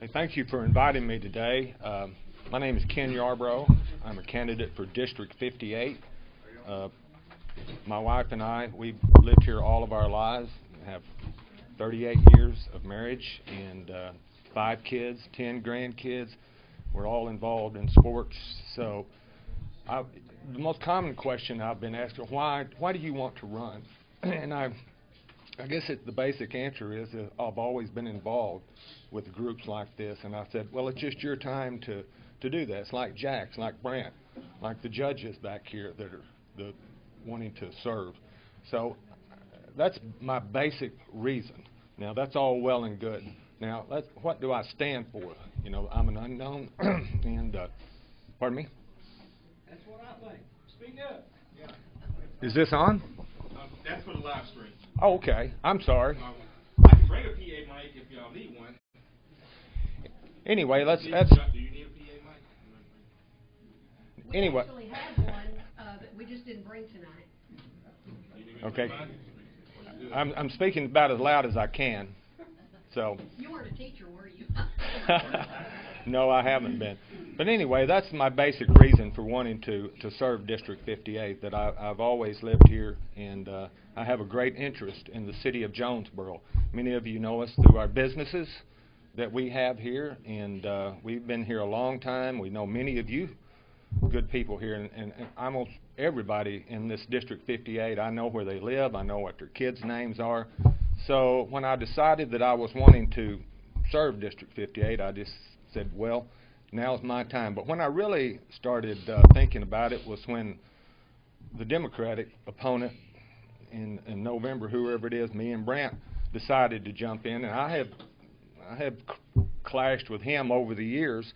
Hey, thank you for inviting me today. My name is Ken Yarbrough. I'm a candidate for District 58. My wife and I, we've lived here all of our lives, have 38 years of marriage and 5 kids, 10 grandkids. We're all involved in sports. So the most common question I've been asked is, why do you want to run? And I guess the basic answer is that I've always been involved with groups like this, and I said, well, it's just your time to do that. It's like Jack's, like Brant, like the judges back here that are wanting to serve. So that's my basic reason. Now, that's all well and good. Now, what do I stand for? You know, I'm an unknown, and pardon me? That's what I think. Speak up. Yeah. Is this on? That's for the live stream. Oh, okay. I'm sorry. I can bring a PA mic if y'all need one. Anyway, Do you need a PA mic? Anyway. We actually had one that we just didn't bring tonight. Okay. I'm speaking about as loud as I can. So. You weren't a teacher, were you? No, I haven't been. But anyway, that's my basic reason for wanting to serve District 58, that I've always lived here, and I have a great interest in the city of Jonesboro. Many of you know us through our businesses that we have here, and we've been here a long time. We know many of you good people here, and almost everybody in this District 58, I know where they live, I know what their kids' names are. So when I decided that I was wanting to serve District 58, I just said, well, now's my time. But when I really started thinking about it was when the Democratic opponent in November, whoever it is, me and Brant, decided to jump in, and I have clashed with him over the years.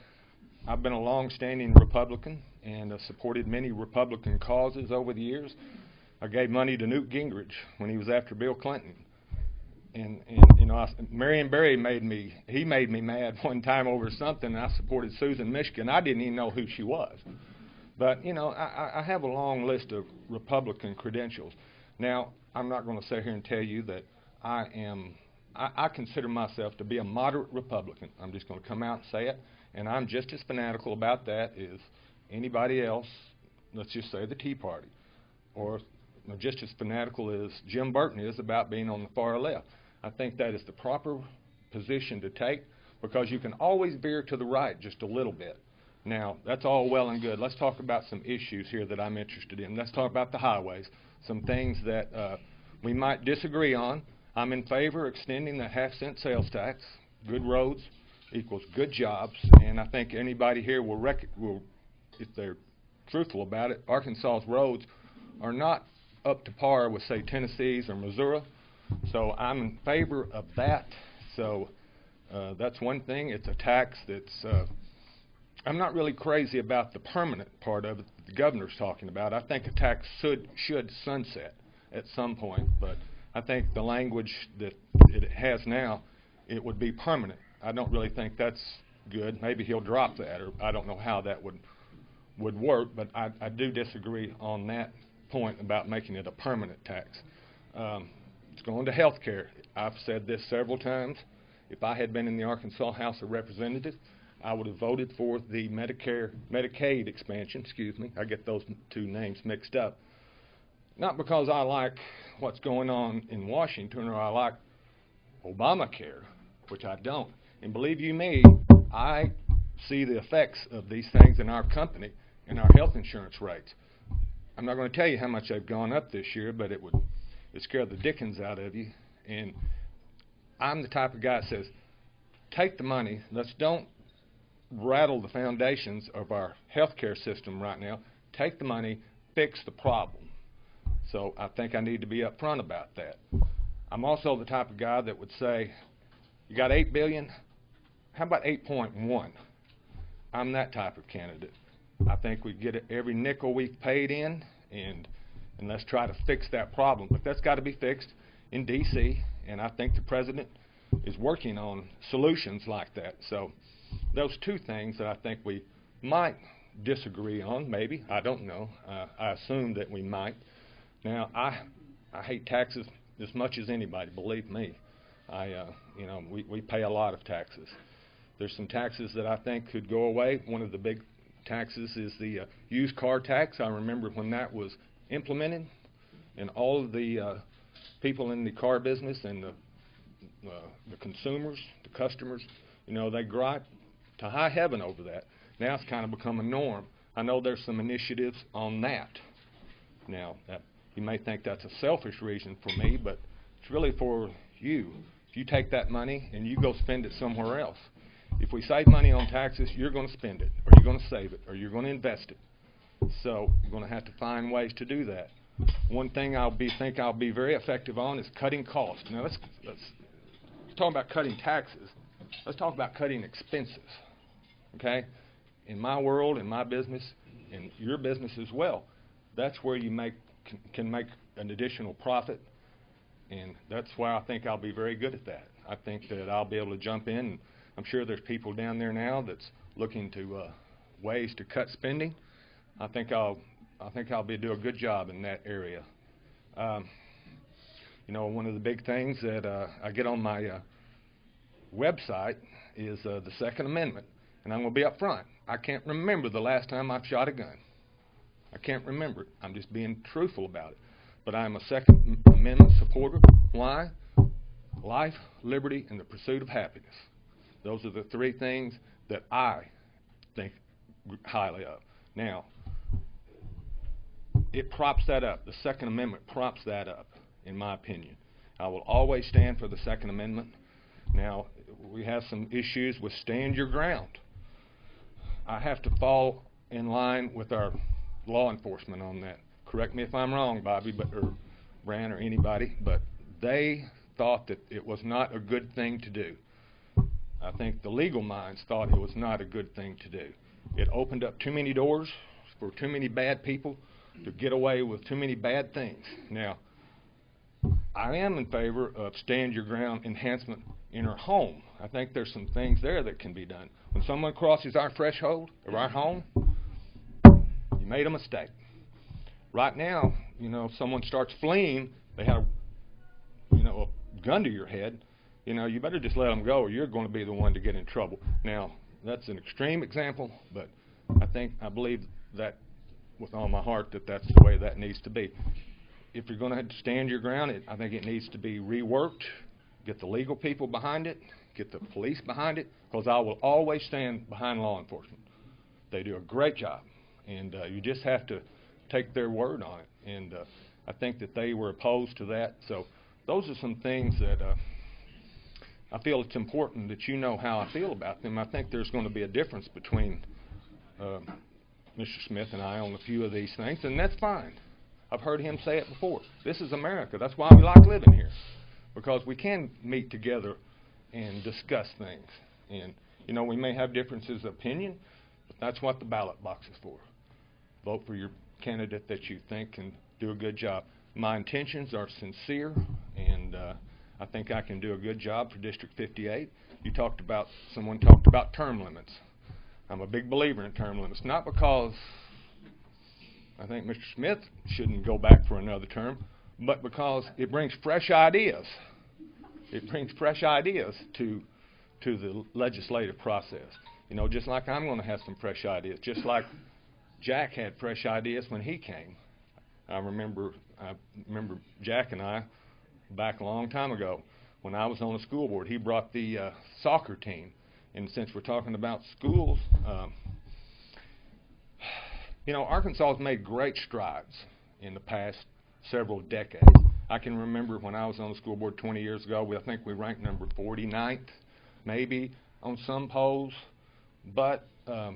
I've been a long-standing Republican and supported many Republican causes over the years. I gave money to Newt Gingrich when he was after Bill Clinton. And you know, Marion Barry made me mad one time over something, and I supported Susan Michigan. I didn't even know who she was. But, you know, I have a long list of Republican credentials. Now, I'm not going to sit here and tell you that I consider myself to be a moderate Republican. I'm just going to come out and say it, and I'm just as fanatical about that as anybody else, let's just say the Tea Party, or just as fanatical as Jim Burton is about being on the far left. I think that is the proper position to take, because you can always veer to the right just a little bit. Now, that's all well and good. Let's talk about some issues here that I'm interested in. Let's talk about the highways, some things that we might disagree on. I'm in favor of extending the half-cent sales tax. Good roads equals good jobs, and I think anybody here will, if they're truthful about it, Arkansas's roads are not up to par with, say, Tennessee's or Missouri. So I'm in favor of that. So that's one thing. It's a tax that's, I'm not really crazy about the permanent part of it that the governor's talking about. I think a tax should sunset at some point, but I think the language that it has now, it would be permanent. I don't really think that's good. Maybe he'll drop that, or I don't know how that would work, but I do disagree on that point about making it a permanent tax. It's going to health care. I've said this several times. If I had been in the Arkansas House of Representatives, I would have voted for the Medicaid expansion. Excuse me, I get those two names mixed up. Not because I like what's going on in Washington or I like Obamacare, which I don't. And believe you me, I see the effects of these things in our company and our health insurance rates. I'm not going to tell you how much they've gone up this year, but it scare the dickens out of you. And I'm the type of guy that says, take the money. Let's don't rattle the foundations of our healthcare system right now. Take the money, fix the problem. So I think I need to be upfront about that. I'm also the type of guy that would say, you got $8 billion? How about 8.1? I'm that type of candidate. I think we get every nickel we've paid in, and let's try to fix that problem. But that's got to be fixed in D.C., and I think the president is working on solutions like that. So those two things that I think we might disagree on, maybe. I don't know. I assume that we might. Now, I hate taxes as much as anybody, believe me. We pay a lot of taxes. There's some taxes that I think could go away. One of the big taxes is the used car tax. I remember when that was implemented, and all of the people in the car business and the consumers, the customers, you know, they gripe to high heaven over that. Now it's kind of become a norm. I know there's some initiatives on that. Now, you may think that's a selfish reason for me, but it's really for you. If you take that money and you go spend it somewhere else, if we save money on taxes, you're going to spend it, or you're going to save it, or you're going to invest it. So you're going to have to find ways to do that. One thing think I'll be very effective on is cutting costs. Now let's talk about cutting taxes. Let's talk about cutting expenses. Okay? In my world, in my business, in your business as well, that's where you can make an additional profit, and that's why I think I'll be very good at that. I think that I'll be able to jump in. And I'm sure there's people down there now that's looking to ways to cut spending. I think I'll do a good job in that area. You know, one of the big things that I get on my website is the Second Amendment, and I'm going to be up front. I can't remember the last time I've shot a gun. I can't remember it. I'm just being truthful about it. But I'm a Second Amendment supporter. Why? Life, liberty, and the pursuit of happiness. Those are the three things that I think highly of. Now, it props that up. The Second Amendment props that up, in my opinion. I will always stand for the Second Amendment. Now, we have some issues with stand your ground. I have to fall in line with our law enforcement on that. Correct me if I'm wrong, Bobby, or Bran, or anybody, but they thought that it was not a good thing to do. I think the legal minds thought it was not a good thing to do. It opened up too many doors for too many bad people to get away with too many bad things. Now, I am in favor of stand your ground enhancement in our home. I think there's some things there that can be done. When someone crosses our threshold of our home, you made a mistake. Right now, you know, if someone starts fleeing, they have, you know, a gun to your head, you know, you better just let them go, or you're going to be the one to get in trouble. Now, that's an extreme example, but I believe that with all my heart that that's the way that needs to be. If you're going to stand your ground, I think it needs to be reworked, get the legal people behind it, get the police behind it, because I will always stand behind law enforcement. They do a great job, and you just have to take their word on it. And I think that they were opposed to that. So those are some things that I feel it's important that you know how I feel about them. I think there's going to be a difference between Mr. Smith and I on a few of these things, and that's fine. I've heard him say it before. This is America. That's why we like living here, because we can meet together and discuss things. And, you know, we may have differences of opinion, but that's what the ballot box is for. Vote for your candidate that you think can do a good job. My intentions are sincere, and I think I can do a good job for District 58. Someone talked about term limits. I'm a big believer in term limits, not because I think Mr. Smith shouldn't go back for another term, but because it brings fresh ideas. It brings fresh ideas to the legislative process. You know, just like I'm going to have some fresh ideas, just like Jack had fresh ideas when he came. I remember Jack and I, back a long time ago, when I was on the school board, he brought the soccer team. And since we're talking about schools, you know, Arkansas has made great strides in the past several decades. I can remember when I was on the school board 20 years ago, I think we ranked number 49th, maybe, on some polls. But I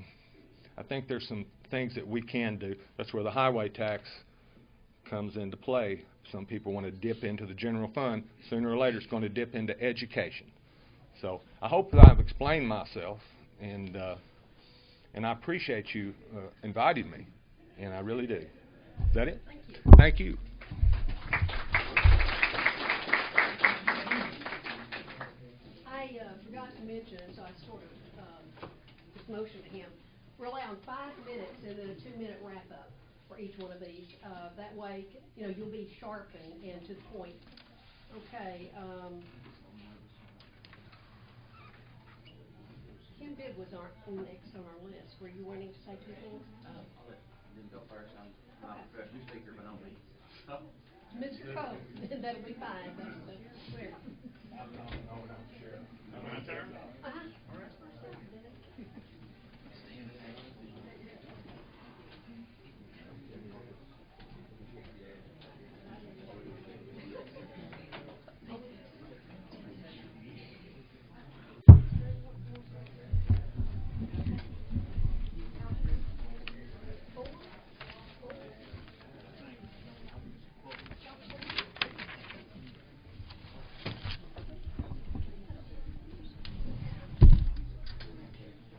think there's some things that we can do. That's where the highway tax comes into play. Some people want to dip into the general fund. Sooner or later, it's going to dip into education. So I hope that I've explained myself, and I appreciate you inviting me, and I really do. Is that it? Thank you. I forgot to mention, so I sort of just motioned to him, we're allowing 5 minutes and then a 2-minute wrap-up for each one of these. That way, you know, you'll be sharp and to the point. Okay. Bibb was next on our list. Were you wanting to say two things? I'll let you go first. I'm not a professional speaker, but I'm me. Mr. Cole, that'll be fine. That's clear. My turn?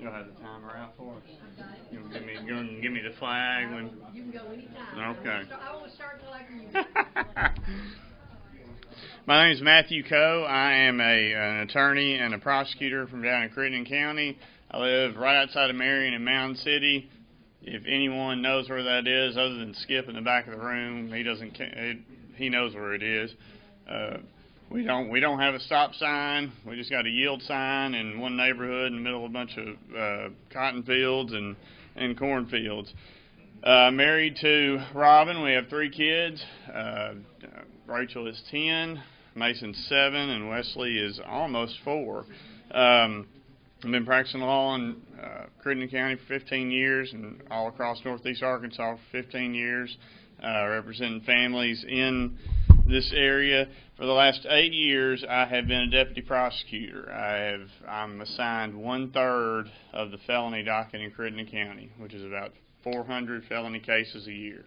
You'll have the timer out for us. You'll give me the flag when. You can go anytime. Okay. I won't start till after you. My name is Matthew Coe. I am an attorney and a prosecutor from down in Crittenden County. I live right outside of Marion in Mountain City. If anyone knows where that is, other than Skip in the back of the room, he knows where it is. We don't have a stop sign. We just got a yield sign in one neighborhood in the middle of a bunch of cotton fields and cornfields. Married to Robin. We have 3 kids. Rachel is 10, Mason's 7, and Wesley is almost 4. I've been practicing law in Crittenden County for 15 years and all across northeast Arkansas for 15 years, representing families in this area. For the last 8 years, I have been a deputy prosecutor. I'm assigned 1/3 of the felony docket in Crittenden County, which is about 400 felony cases a year.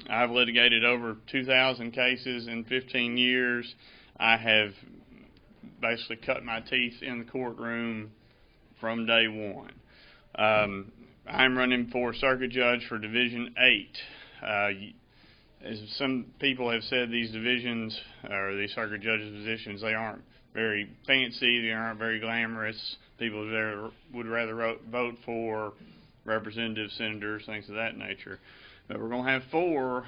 I've litigated over 2,000 cases in 15 years. I have basically cut my teeth in the courtroom from day one. I'm running for circuit judge for Division 8. As some people have said, these divisions, or these circuit judges positions, they aren't very fancy, they aren't very glamorous. People would rather vote for representatives, senators, things of that nature. But we're going to have 4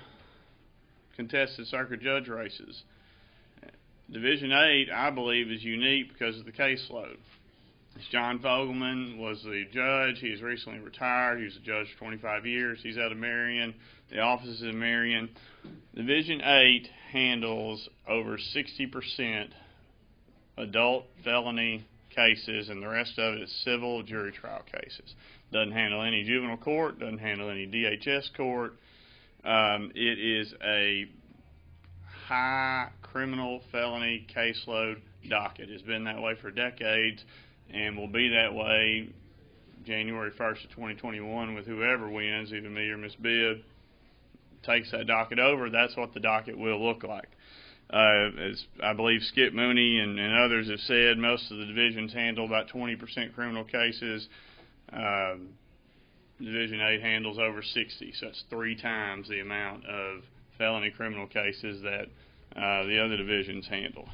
contested circuit judge races. Division 8, I believe, is unique because of the caseload. John Fogelman was the judge. He has recently retired. He was a judge for 25 years. He's out of Marion. The office is in Marion. Division 8 handles over 60% adult felony cases, and the rest of it is civil jury trial cases. Doesn't handle any juvenile court, doesn't handle any DHS court. It is a high criminal felony caseload docket. It's been that way for decades and will be that way January 1st of 2021 with whoever wins, either me or Ms. Bibb takes that docket over. That's what the docket will look like. As I believe Skip Mooney and others have said, most of the divisions handle about 20% criminal cases. Division 8 handles over 60, so that's 3 times the amount of felony criminal cases that the other divisions handle.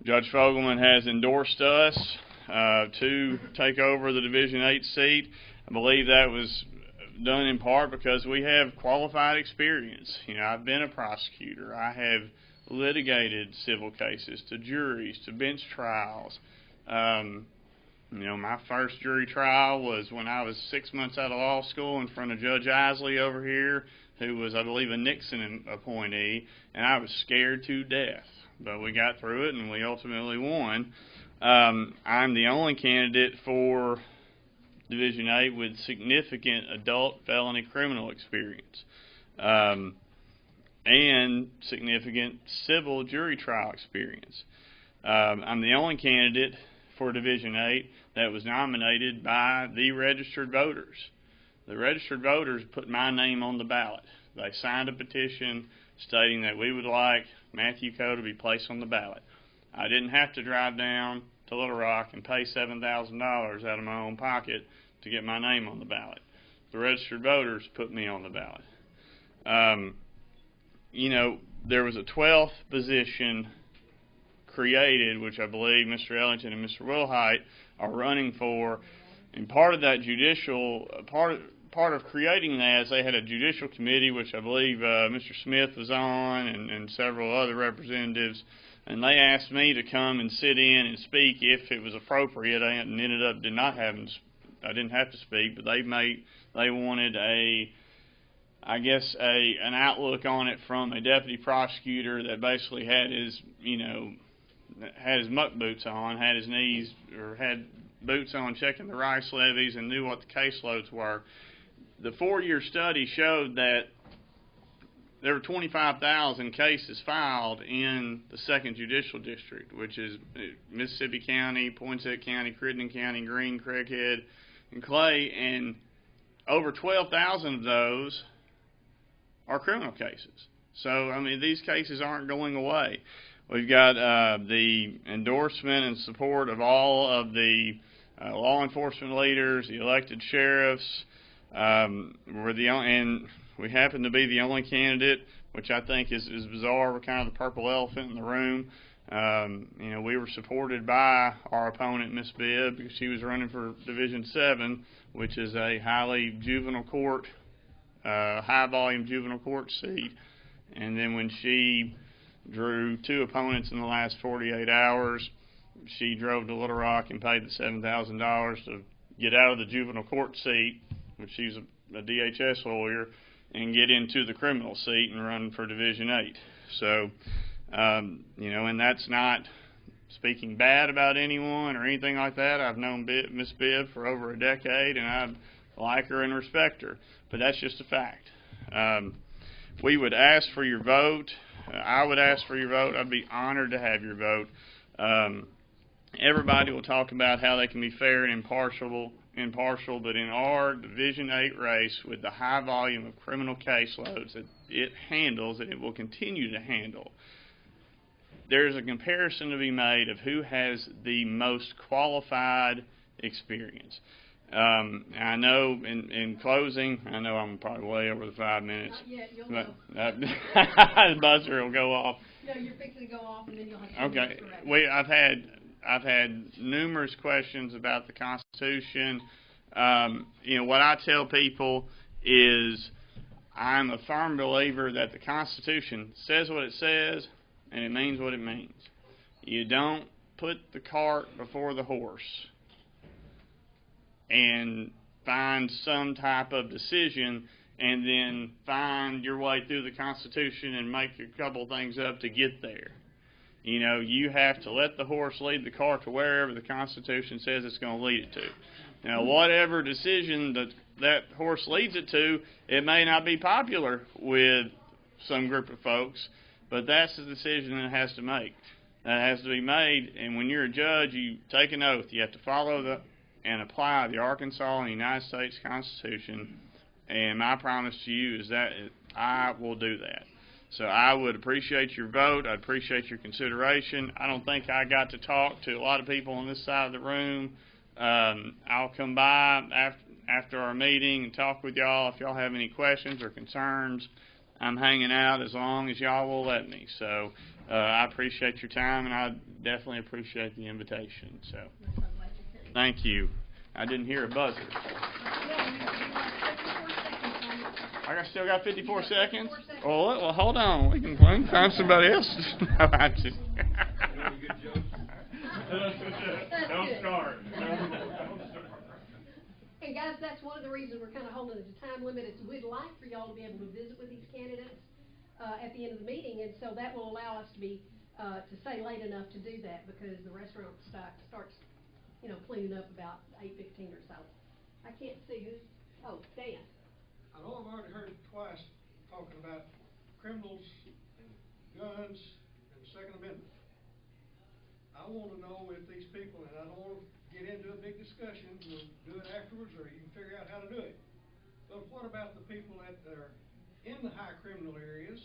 Judge Fogelman has endorsed us to take over the Division 8 seat. I believe that was done in part because we have qualified experience. I've been a prosecutor. I have litigated civil cases to juries, to bench trials. My first jury trial was when I was 6 months out of law school in front of Judge Isley over here, who was, I believe, a Nixon appointee, and I was scared to death. But we got through it, and we ultimately won. I'm the only candidate for Division 8 with significant adult felony criminal experience and significant civil jury trial experience. I'm the only candidate for Division 8 that was nominated by the registered voters. The registered voters put my name on the ballot. They signed a petition stating that we would like Matthew Coe to be placed on the ballot. I didn't have to drive down to Little Rock and pay $7,000 out of my own pocket to get my name on the ballot. The registered voters put me on the ballot. There was a 12th position created, which I believe Mr. Ellington and Mr. Wilhite are running for, and part of that part of creating that is they had a judicial committee, which I believe Mr. Smith was on, and several other representatives. and they asked me to come and sit in and speak if it was appropriate, and ended up I didn't have to speak, but they wanted an outlook on it from a deputy prosecutor that basically had his muck boots on, had his knees, or had boots on checking the rice levies and knew what the caseloads were. The 4-year study showed that there were 25,000 cases filed in the 2nd Judicial District, which is Mississippi County, Poinsett County, Crittenden County, Greene, Craighead, and Clay, and over 12,000 of those are criminal cases. So, I mean, these cases aren't going away. We've got the endorsement and support of all of the law enforcement leaders, the elected sheriffs. And we happen to be the only candidate, which I think is bizarre. We're kind of the purple elephant in the room. We were supported by our opponent, Miss Bibb, because she was running for Division 7, which is a high-volume juvenile court seat. And then when she drew 2 opponents in the last 48 hours, she drove to Little Rock and paid the $7,000 to get out of the juvenile court seat, which she's a DHS lawyer, and get into the criminal seat and run for Division 8. So, and that's not speaking bad about anyone or anything like that. I've known Miss Bibb for over a decade, and I like her and respect her. But that's just a fact. We would ask for your vote. I would ask for your vote. I'd be honored to have your vote. Everybody will talk about how they can be fair and impartial, but in our Division 8 race, with the high volume of criminal caseloads that it handles and it will continue to handle, there's a comparison to be made of who has the most qualified experience. I know in closing, I know I'm probably way over the 5 minutes. Not yet, you'll But, know. the buzzer will go off. No, you're fixing to go off, and then you'll have to. Okay. I've had numerous questions about the Constitution. What I tell people is I'm a firm believer that the Constitution says what it says, and it means what it means. You don't put the cart before the horse and find some type of decision and then find your way through the Constitution and make a couple things up to get there. You have to let the horse lead the cart to wherever the Constitution says it's going to lead it to. Now, whatever decision that horse leads it to, it may not be popular with some group of folks, but that's the decision that it has to make. That has to be made, and when you're a judge, you take an oath. You have to follow and apply the Arkansas and United States Constitution, and my promise to you is that I will do that. So I would appreciate your vote. I'd appreciate your consideration. I don't think I got to talk to a lot of people on this side of the room. I'll come by after our meeting and talk with y'all if y'all have any questions or concerns. I'm hanging out as long as y'all will let me. So I appreciate your time, and I definitely appreciate the invitation. So thank you. I didn't hear a buzzer. I still got 54 seconds? Well, hold on. We can find somebody else. Don't start. And guys, that's one of the reasons we're kind of holding it to time limit is we'd like for y'all to be able to visit with these candidates at the end of the meeting, and so that will allow us to be to stay late enough to do that because the restaurant starts cleaning up about 8:15 or so. I can't see who's. Oh, Dan. I know I've already heard it twice talking about criminals and guns and the Second Amendment. I want to know if these people, and I don't want to get into a big discussion, we'll do it afterwards or you can figure out how to do it. But what about the people that are in the high criminal areas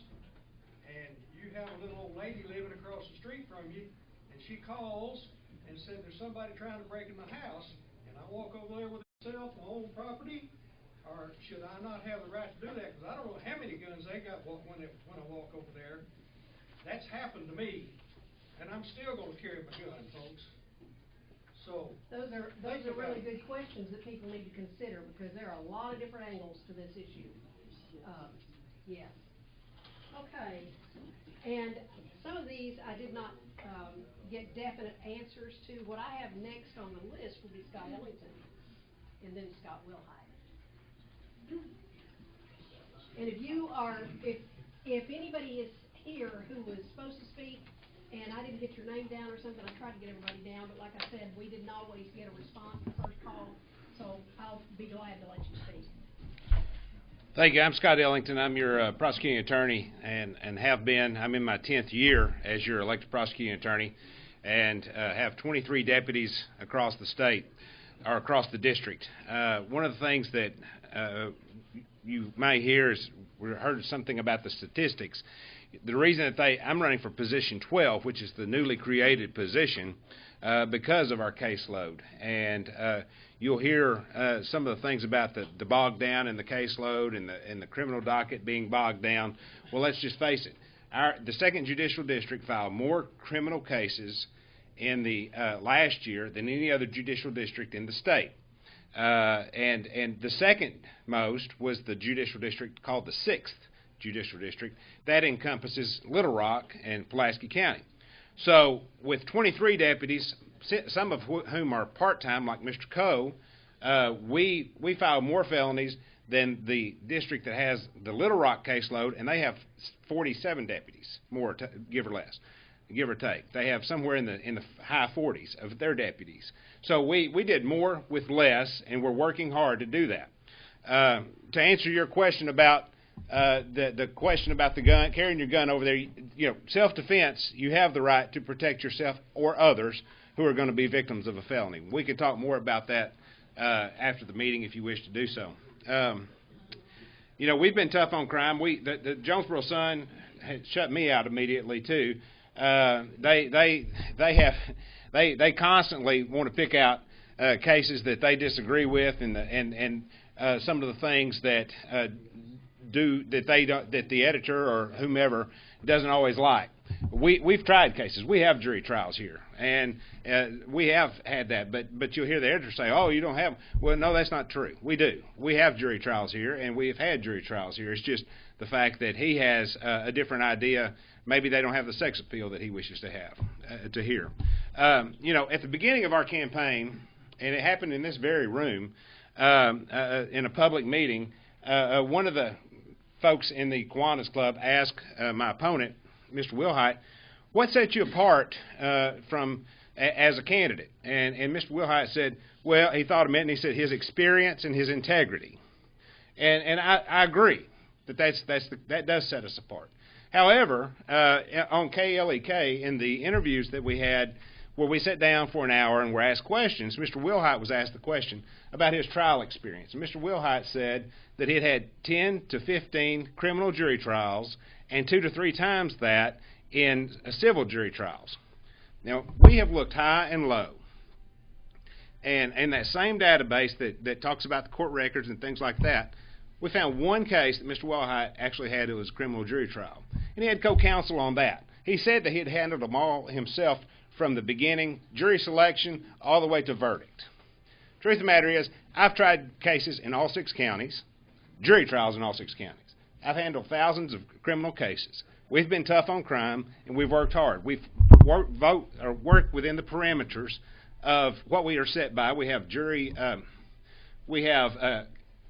and you have a little old lady living across the street from you and she calls and said there's somebody trying to break in my house and I walk over there with myself, my own property? Or should I not have the right to do that? Because I don't know how many guns they got when I walk over there. That's happened to me, and I'm still going to carry my gun, folks. So those are really good questions that people need to consider because there are a lot of different angles to this issue. Yes. Okay. And some of these I did not, get definite answers to. What I have next on the list will be Scott Ellington, and then Scott Wilhite. And if you are, if anybody is here who was supposed to speak, and I didn't get your name down or something, I tried to get everybody down, but like I said, we didn't always get a response the first call, so I'll be glad to let you speak. Thank you. I'm Scott Ellington. I'm your prosecuting attorney and have been. I'm in my 10th year as your elected prosecuting attorney and have 23 deputies across the state, or across the district. One of the things that you may hear is, we heard something about the statistics. The reason that I'm running for position 12, which is the newly created position, because of our caseload. And you'll hear some of the things about the bog down in the caseload and the criminal docket being bogged down. Well, let's just face it. The 2nd Judicial District filed more criminal cases in the last year than any other judicial district in the state. And the second most was the judicial district called the 6th Judicial District. That encompasses Little Rock and Pulaski County. So with 23 deputies, some of whom are part-time, like Mr. Coe, we file more felonies than the district that has the Little Rock caseload, and they have 47 deputies, more, give or less, give or take. They have somewhere in the high 40s of their deputies. So we did more with less, and we're working hard to do that. To answer your question about the question about the gun, carrying your gun over there, self-defense, you have the right to protect yourself or others who are going to be victims of a felony. We can talk more about that after the meeting if you wish to do so. We've been tough on crime. The Jonesboro Sun had shut me out immediately too. They constantly want to pick out cases that they disagree with, and some of the things that that the editor or whomever doesn't always like. We've tried cases. We have jury trials here, and we have had that. But you'll hear the editor say, "Oh, you don't have." Well, no, that's not true. We do. We have jury trials here, and we have had jury trials here. It's just the fact that he has a different idea. Maybe they don't have the sex appeal that he wishes to have to hear. At the beginning of our campaign, and it happened in this very room, in a public meeting, one of the folks in the Kiwanis Club asked my opponent, Mr. Wilhite, what set you apart as a candidate? And Mr. Wilhite said, well, he thought a minute, and he said his experience and his integrity. And I agree that does set us apart. However, on KLEK, in the interviews that we had where we sat down for an hour and were asked questions, Mr. Wilhite was asked the question about his trial experience. And Mr. Wilhite said that he had had 10 to 15 criminal jury trials and 2 to 3 times that in civil jury trials. Now, we have looked high and low. And that same database that talks about the court records and things like that, we found one case that Mr. Wilhite actually had. It was a criminal jury trial. And he had co-counsel on that. He said that he had handled them all himself from the beginning, jury selection, all the way to verdict. Truth of the matter is, I've tried cases in all 6 counties, jury trials in all 6 counties. I've handled thousands of criminal cases. We've been tough on crime, and we've worked hard. We've worked within the parameters of what we are set by. We have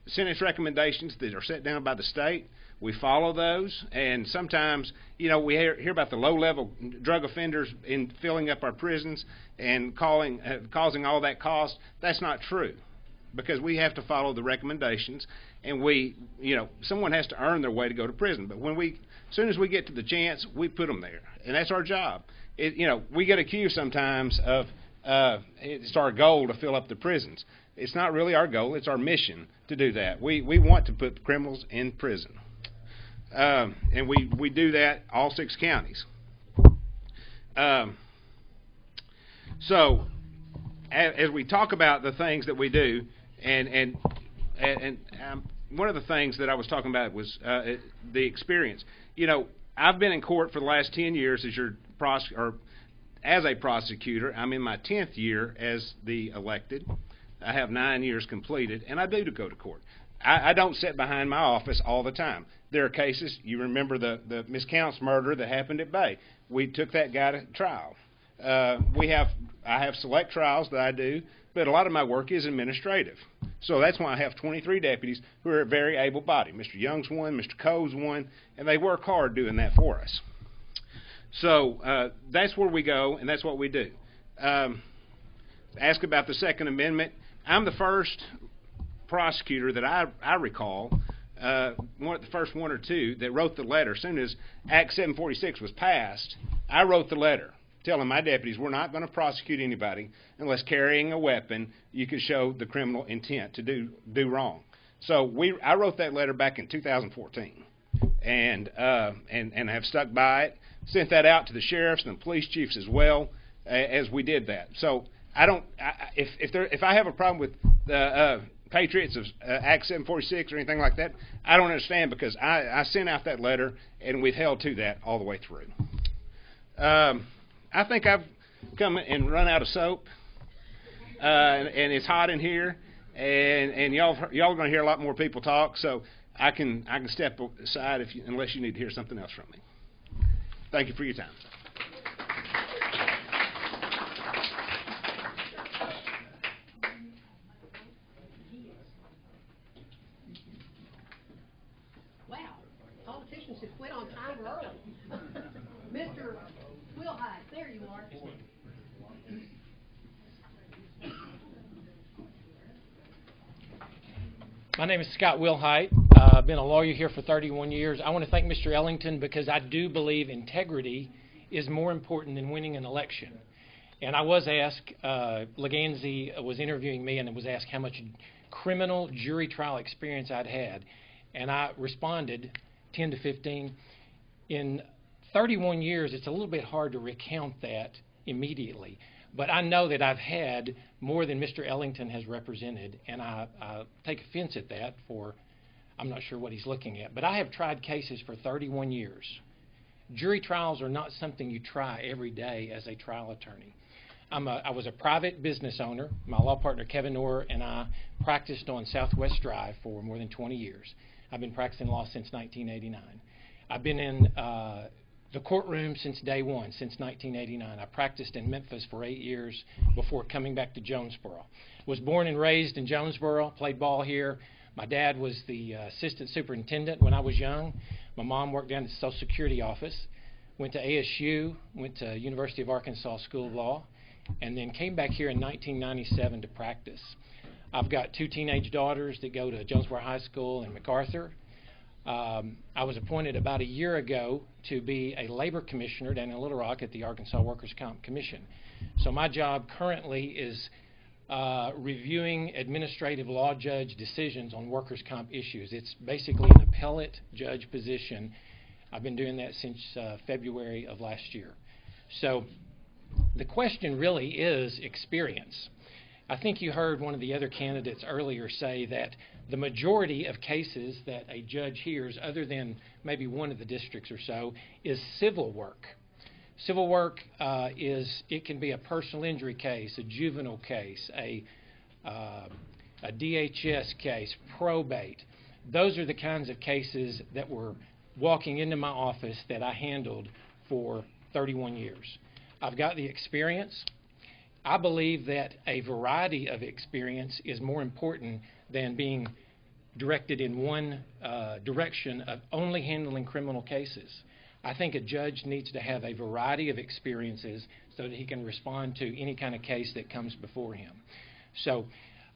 sentence recommendations that are set down by the state. We follow those, and sometimes, we hear about the low-level drug offenders in filling up our prisons and causing all that cost. That's not true, because we have to follow the recommendations, and someone has to earn their way to go to prison. But as soon as we get to the chance, we put them there, and that's our job. We get accused sometimes of it's our goal to fill up the prisons. It's not really our goal. It's our mission to do that. We want to put criminals in prison. And we do that all 6 counties. So as we talk about the things that we do, and one of the things that I was talking about was the experience. I've been in court for the last 10 years as a prosecutor. I'm in my 10th year as the elected. I have 9 years completed, and I do go to court. I don't sit behind my office all the time. There are cases, you remember the miscounts murder that happened at Bay. We took that guy to trial. I have select trials that I do, but a lot of my work is administrative. So that's why I have 23 deputies who are very able-bodied. Mr. Young's one, Mr. Coe's one, and they work hard doing that for us. So that's where we go, and that's what we do. Ask about the Second Amendment. I'm the first prosecutor that I recall, the first one or two, that wrote the letter. As soon as Act 746 was passed, I wrote the letter telling my deputies we're not going to prosecute anybody unless carrying a weapon you can show the criminal intent to do wrong. So I wrote that letter back in 2014, and have stuck by it. Sent that out to the sheriffs and the police chiefs as well as we did that. So if I have a problem with the Patriots of Act 746 or anything like that, I don't understand, because I sent out that letter and we've held to that all the way through. I think I've come and run out of soap, and it's hot in here, and y'all are going to hear a lot more people talk, so I can step aside unless you need to hear something else from me. Thank you for your time. Wow, politicians have quit on time early. Mr. Wilhite, there you are. My name is Scott Wilhite. I've been a lawyer here for 31 years. I want to thank Mr. Ellington because I do believe integrity is more important than winning an election. And I was asked, Leganzi was interviewing me and was asked how much criminal jury trial experience I'd had. And I responded 10 to 15. In 31 years, it's a little bit hard to recount that immediately. But I know that I've had more than Mr. Ellington has represented, and I take offense at that I'm not sure what he's looking at. But I have tried cases for 31 years. Jury trials are not something you try every day as a trial attorney. I was a private business owner. My law partner, Kevin Orr, and I practiced on Southwest Drive for more than 20 years. I've been practicing law since 1989. I've been in the courtroom since day one, since 1989. I practiced in Memphis for 8 years before coming back to Jonesboro. Was born and raised in Jonesboro, played ball here. My dad was the assistant superintendent when I was young. My mom worked down at the Social Security office, went to ASU, went to University of Arkansas School of Law, and then came back here in 1997 to practice. I've got 2 teenage daughters that go to Jonesboro High School and MacArthur. I was appointed about a year ago to be a labor commissioner down in Little Rock at the Arkansas Workers' Comp Commission. So my job currently is reviewing administrative law judge decisions on workers' comp issues. It's basically an appellate judge position. I've been doing that since February of last year. So the question really is experience. I think you heard one of the other candidates earlier say that the majority of cases that a judge hears, other than maybe one of the districts or so, is civil work. Civil work it can be a personal injury case, a juvenile case, a DHS case, probate. Those are the kinds of cases that were walking into my office that I handled for 31 years. I've got the experience. I believe that a variety of experience is more important than being directed in one direction of only handling criminal cases. I think a judge needs to have a variety of experiences so that he can respond to any kind of case that comes before him. So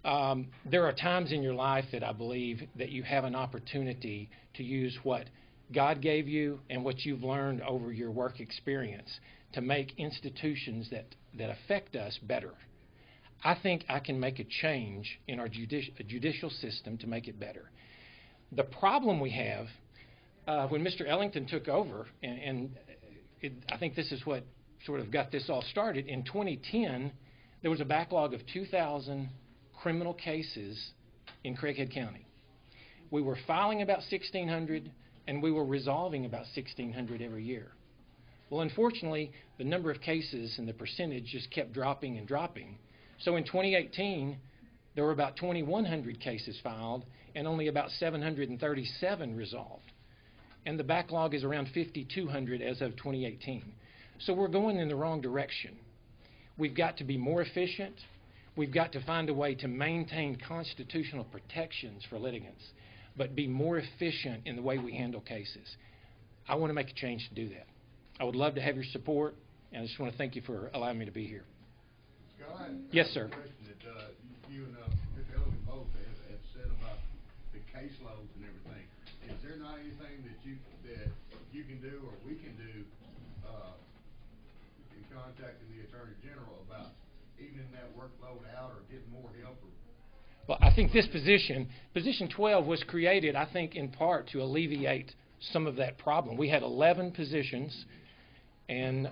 there are times in your life that I believe that you have an opportunity to use what God gave you and what you've learned over your work experience to make institutions that affect us better. I think I can make a change in our judicial system to make it better. The problem we have, when Mr. Ellington took over, I think this is what sort of got this all started, in 2010, there was a backlog of 2,000 criminal cases in Craighead County. We were filing about 1,600, and we were resolving about 1,600 every year. Well, unfortunately, the number of cases and the percentage just kept dropping and dropping. So in 2018, There were about 2,100 cases filed and only about 737 resolved. And the backlog is around 5,200 as of 2018. So we're going in the wrong direction. We've got to be more efficient. We've got to find a way to maintain constitutional protections for litigants, but be more efficient in the way we handle cases. I want to make a change to do that. I would love to have your support, and I just want to thank you for allowing me to be here. Scott, Yes, sir. I have a question that you and Mr. Elliott both have said about the caseloads and everything. Is there not anything that you can do or we can do in contacting the Attorney General about evening that workload out or getting more help? Well, I think this position 12 was created, I think, in part to alleviate some of that problem. We had 11 positions, and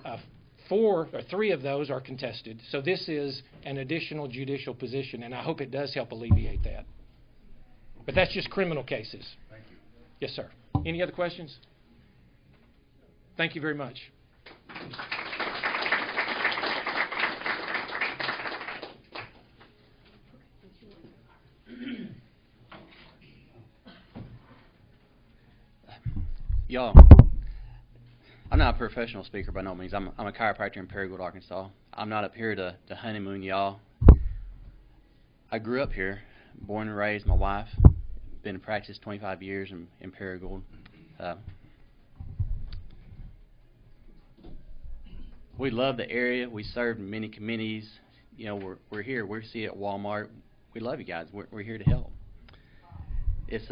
3 of those are contested. So this is an additional judicial position, and I hope it does help alleviate that. But that's just criminal cases. Thank you. Yes, sir. Any other questions? Thank you very much. Y'all, I'm not a professional speaker by no means. I'm a chiropractor in Paragould, Arkansas. I'm not up here to honeymoon y'all. I grew up here, born and raised. My wife, been in practice 25 years in Paragould. We love the area. We serve in many committees. You know, we're here. We see it at Walmart. We love you guys. We're here to help. It's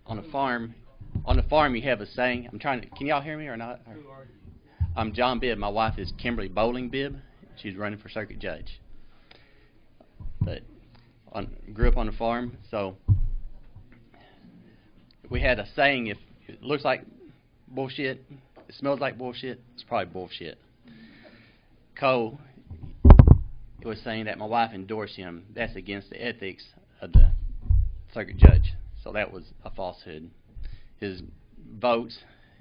on a farm. On the farm, you have a saying. Can y'all hear me or not? Who are you? I'm John Bibb. My wife is Kimberly Bowling Bibb. She's running for circuit judge. But grew up on the farm, so we had a saying: if it looks like bullshit, it smells like bullshit, it's probably bullshit. Cole was saying that my wife endorsed him. That's against the ethics of the circuit judge. So that was a falsehood. His votes,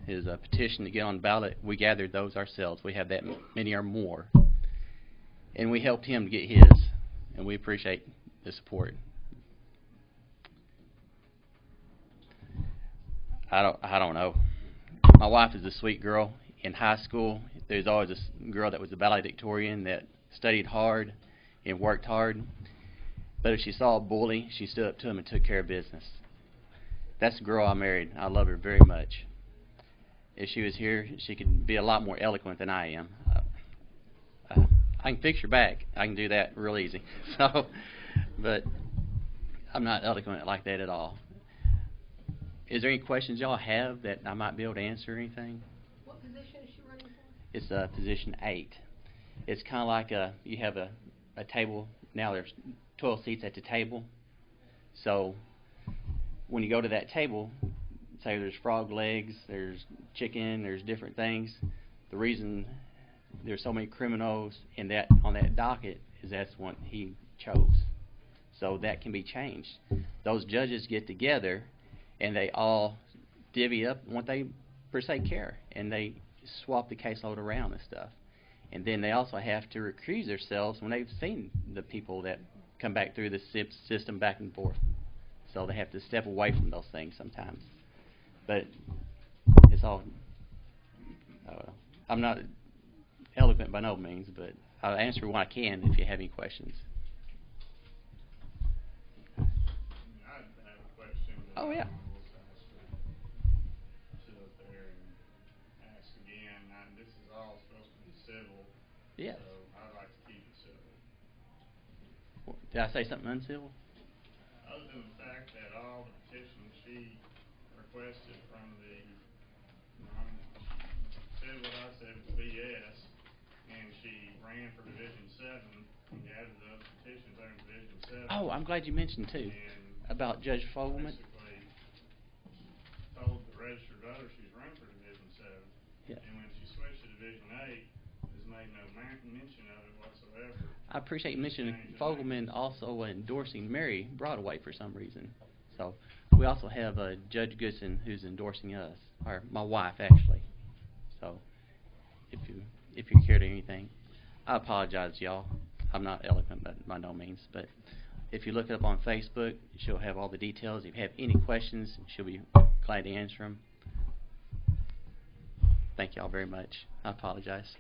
his petition to get on the ballot, we gathered those ourselves. We have that many or more. And we helped him get his. And we appreciate the support. I don't know. My wife is a sweet girl. In high school, there's always this girl that was a valedictorian that studied hard and worked hard. But if she saw a bully, she stood up to him and took care of business. That's the girl I married. I love her very much. If she was here, she could be a lot more eloquent than I am. I can fix your back. I can do that real easy. So, but I'm not eloquent like that at all. Is there any questions y'all have that I might be able to answer or anything? What position is she running for? It's position 8. It's kind of like you have a table. Now there's 12 seats at the table. So when you go to that table, say there's frog legs, there's chicken, there's different things. The reason there's so many criminals on that docket is that's what he chose. So that can be changed. Those judges get together and they all divvy up what they per se care, and they swap the caseload around and stuff. And then they also have to recuse themselves when they've seen the people that come back through the system back and forth. So they have to step away from those things sometimes. But it's all, I'm not eloquent by no means, but I'll answer what I can if you have any questions. I have a question. Oh, yeah. Sit up there and ask again. This is all supposed to be civil. Yes. So I'd like to keep it civil. Did I say something uncivil? Other than the fact that all the petitions she requested from the, said what I said was BS, and she ran for Division 7, and gathered the other petitions there in Division 7. Oh, I'm glad you mentioned too about Judge Fogelman. Basically told the registered voters she's run for Division 7, Yeah. and when she switched to Division 8, has made no mention of it whatsoever. I appreciate you mentioning Fogelman also endorsing Mary Broadway for some reason. So we also have Judge Goodson who's endorsing us, or my wife actually. So if you care to anything, I apologize, y'all. I'm not eloquent by no means, but if you look it up on Facebook, she'll have all the details. If you have any questions, she'll be glad to answer them. Thank y'all very much. I apologize.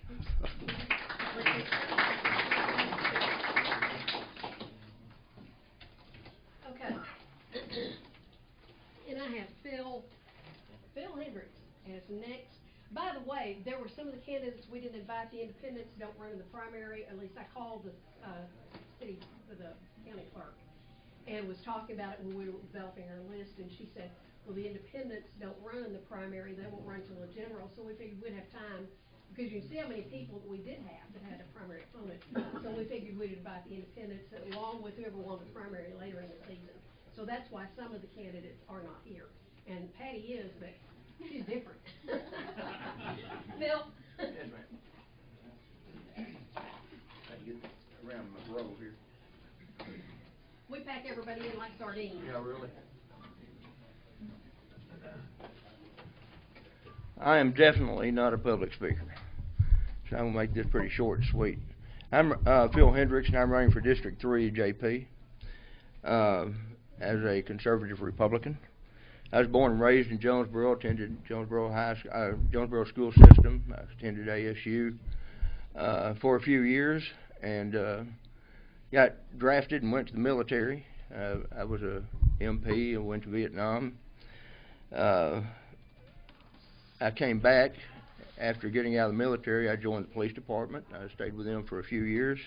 Okay. And I have Phil Hendricks as next. By the way, there were some of the candidates we didn't invite. The independents don't run in the primary. At least I called the county clerk and was talking about it when we were developing our list, and she said, well, the independents don't run the primary. They won't run till the general. So we figured we'd have time, because you can see how many people that we did have that had a primary opponent. So we figured we'd invite the independents along with whoever won the primary later in the season. So that's why some of the candidates are not here. And Patty is, but she's different. Phil? Yes, ma'am. Had to get around my roll here. We pack everybody in like sardines. Yeah, really? I am definitely not a public speaker, so I'm going to make this pretty short and sweet. I'm Phil Hendricks, and I'm running for District 3 JP as a conservative Republican. I was born and raised in Jonesboro, attended Jonesboro Jonesboro school system. I attended ASU for a few years, and got drafted and went to the military. I was a MP and went to Vietnam. I came back after getting out of the military. I joined the police department. I stayed with them for a few years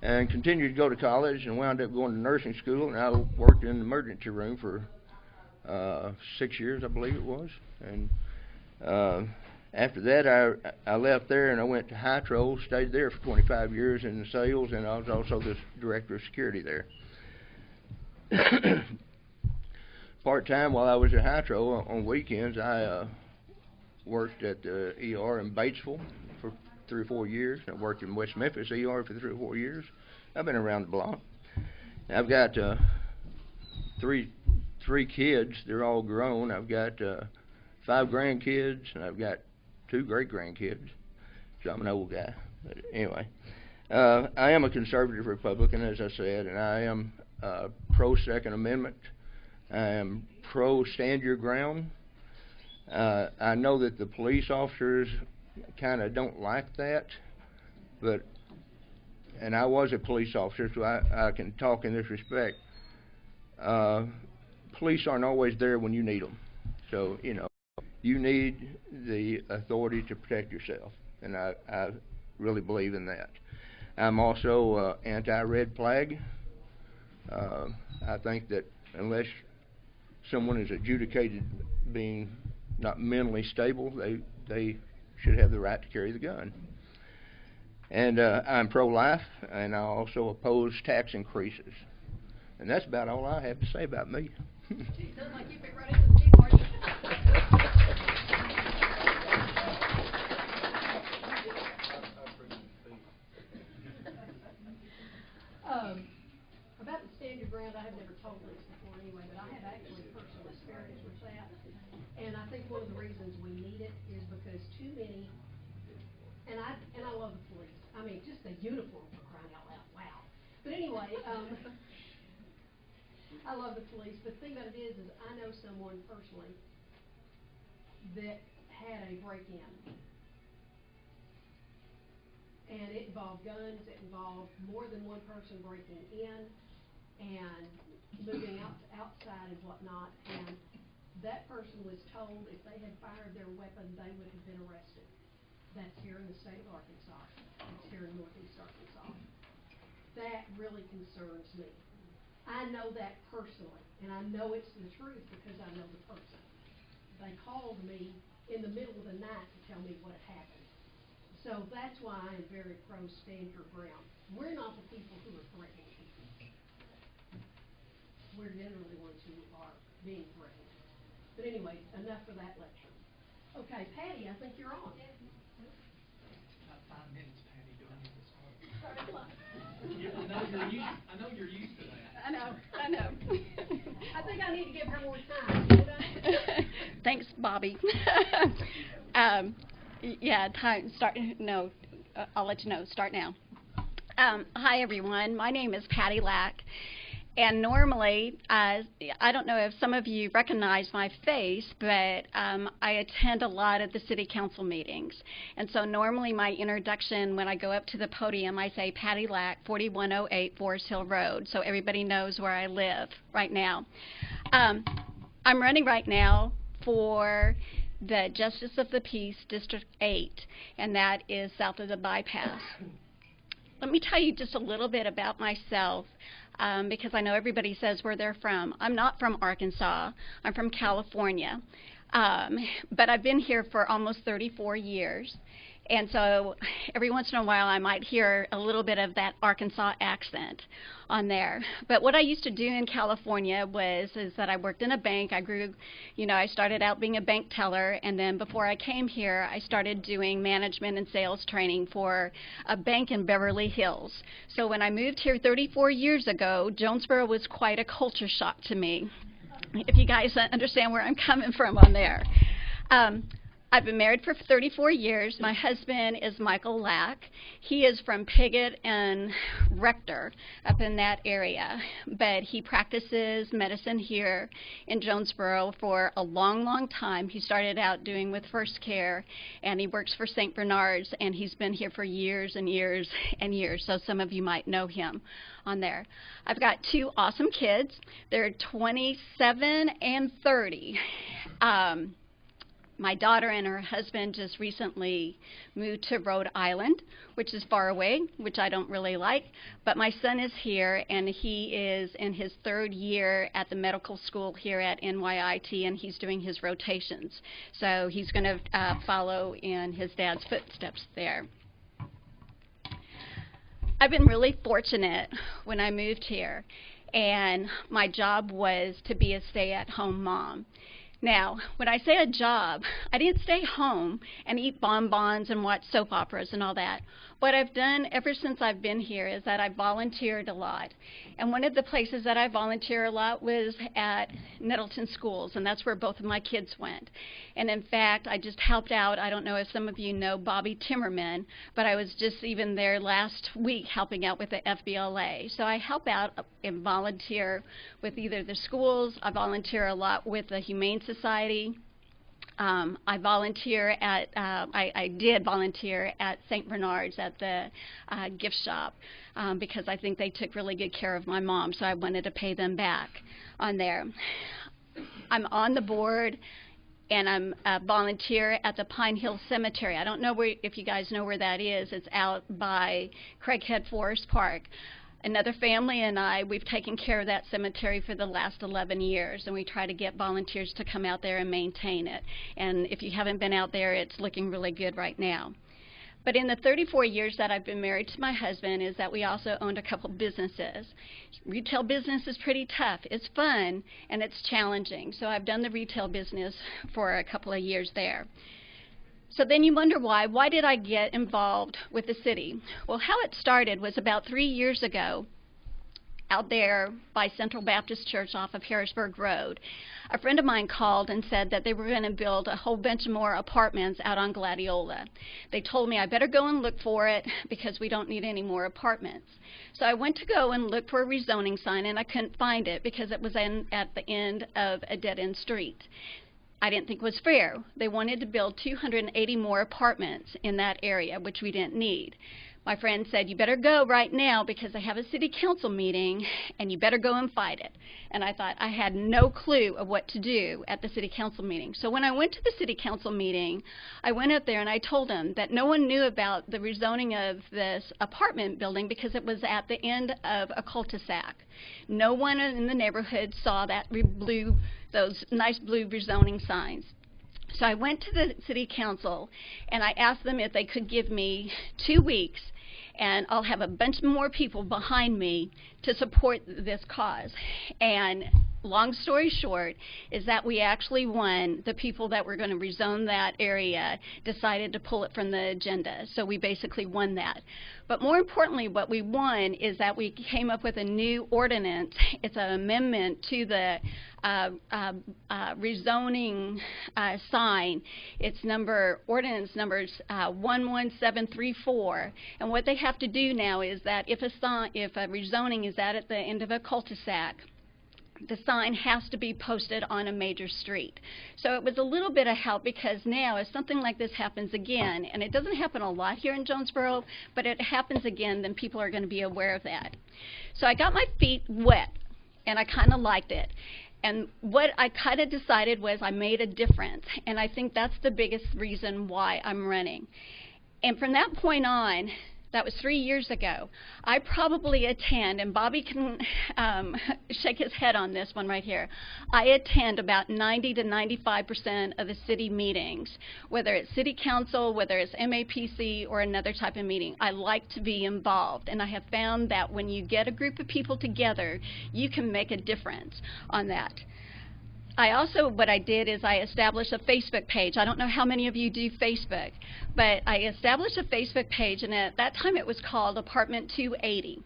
and continued to go to college and wound up going to nursing school, and I worked in the emergency room for 6 years, I believe it was. And after that, I left there and I went to Hytro, stayed there for 25 years in sales, and I was also the director of security there. Part-time while I was at Hytro, on weekends, I worked at the ER in Batesville for 3 or 4 years. I worked in West Memphis ER for 3 or 4 years. I've been around the block. I've got three kids. They're all grown. I've got 5 grandkids, and I've got 2 great-grandkids. So I'm an old guy. But anyway, I am a conservative Republican, as I said, and I am pro-Second Amendment. I am pro-stand your ground. I know that the police officers kind of don't like that, but, and I was a police officer, so I can talk in this respect. Police aren't always there when you need them. So, you know, you need the authority to protect yourself, and I really believe in that. I'm also anti-red flag. I think that unless someone is adjudicated being not mentally stable, they should have the right to carry the gun. And I'm pro-life, and I also oppose tax increases. And that's about all I have to say about me. Gee, sounds like you've been running for the Tea Party. About the stand your ground, I have never told this before anyway, but I have actually personal experience with that. And I think one of the reasons we need it is because too many, and I love the police. I mean, just the uniform, for crying out loud, wow. But anyway, I love the police, but the thing about it is I know someone personally that had a break-in. And it involved guns, it involved more than one person breaking in and moving outside and whatnot. And that person was told if they had fired their weapon, they would have been arrested. That's here in the state of Arkansas. It's here in northeast Arkansas. That really concerns me. I know that personally, and I know it's the truth because I know the person. They called me in the middle of the night to tell me what had happened. So that's why I am very pro-stand your ground. We're not the people who are threatening people. We're generally the ones who are being threatened. But anyway, enough for that lecture. Okay, Patty, I think you're on. About 5 minutes, Patty, do I need to start? I know you're used to that. I know. I think I need to give her more time, don't I? Thanks, Bobby. Yeah, time, start, no, I'll let you know, start now. Hi, everyone. My name is Patty Lack, And normally, I don't know if some of you recognize my face, but I attend a lot of the city council meetings. And so normally my introduction when I go up to the podium, I say Patty Lack, 4108 Forest Hill Road, so everybody knows where I live right now. I'm running right now for the Justice of the Peace, District 8, and that is south of the bypass. Let me tell you just a little bit about myself, because I know everybody says where they're from. I'm not from Arkansas. I'm from California. But I've been here for almost 34 years. And so every once in a while I might hear a little bit of that Arkansas accent on there. But what I used to do in California is that I worked in a bank. I grew, I started out being a bank teller, and then before I came here, I started doing management and sales training for a bank in Beverly Hills. So when I moved here 34 years ago, Jonesboro was quite a culture shock to me, if you guys understand where I'm coming from on there. I've been married for 34 years. My husband is Michael Lack. He is from Piggott and Rector, up in that area. But he practices medicine here in Jonesboro for a long, long time. He started out doing with First Care, and he works for St. Bernard's, and he's been here for years and years and years. So some of you might know him on there. I've got 2 awesome kids. They're 27 and 30. My daughter and her husband just recently moved to Rhode Island, which is far away, which I don't really like. But my son is here, and he is in his 3rd year at the medical school here at NYIT, and he's doing his rotations. So he's going to follow in his dad's footsteps there. I've been really fortunate when I moved here, and my job was to be a stay-at-home mom. Now, when I say a job, I didn't stay home and eat bonbons and watch soap operas and all that. What I've done ever since I've been here is that I volunteered a lot. And one of the places that I volunteered a lot was at Nettleton Schools, and that's where both of my kids went. And in fact, I just helped out, I don't know if some of you know Bobby Timmerman, but I was just even there last week helping out with the FBLA. So I help out and volunteer with either the schools, I volunteer a lot with the Humane Society. I volunteer at, I did volunteer at St. Bernard's at the gift shop because I think they took really good care of my mom, so I wanted to pay them back on there. I'm on the board, and I'm a volunteer at the Pine Hill Cemetery. I don't know if you guys know where that is. It's out by Craighead Forest Park. Another family and I, we've taken care of that cemetery for the last 11 years, and we try to get volunteers to come out there and maintain it. And if you haven't been out there, it's looking really good right now. But in the 34 years that I've been married to my husband is that we also owned a couple businesses. Retail business is pretty tough. It's fun, and it's challenging. So I've done the retail business for a couple of years there. So then you wonder why. Why did I get involved with the city? Well, how it started was about 3 years ago out there by Central Baptist Church off of Harrisburg Road. A friend of mine called and said that they were going to build a whole bunch more apartments out on Gladiola. They told me I better go and look for it because we don't need any more apartments. So I went to go and look for a rezoning sign, and I couldn't find it because it was at the end of a dead-end street. I didn't think it was fair. They wanted to build 280 more apartments in that area, which we didn't need. My friend said, you better go right now because they have a city council meeting and you better go and fight it. And I thought I had no clue of what to do at the city council meeting. So when I went to the city council meeting, I went up there and I told them that no one knew about the rezoning of this apartment building because it was at the end of a cul-de-sac. No one in the neighborhood saw that those nice blue rezoning signs. So I went to the city council and I asked them if they could give me 2 weeks and I'll have a bunch more people behind me to support this cause. And long story short is that we actually won. The people that were going to rezone that area decided to pull it from the agenda. So we basically won that. But more importantly, what we won is that we came up with a new ordinance. It's an amendment to the rezoning sign. It's ordinance numbers 11734. And what they have to do now is that if a rezoning is at the end of a cul-de-sac, the sign has to be posted on a major street. So it was a little bit of help, because now if something like this happens again, and it doesn't happen a lot here in Jonesboro, but it happens again, then people are going to be aware of that. So I got my feet wet, and I kind of liked it. And what I kind of decided was I made a difference, and I think that's the biggest reason why I'm running. And from that point on, that was 3 years ago, I probably attend, and Bobby can shake his head on this one right here, I attend about 90 to 95% of the city meetings, whether it's city council, whether it's MAPC, or another type of meeting. I like to be involved, and I have found that when you get a group of people together, you can make a difference on that. What I did is I established a Facebook page. I don't know how many of you do Facebook, but I established a Facebook page, and at that time it was called Apartment 280.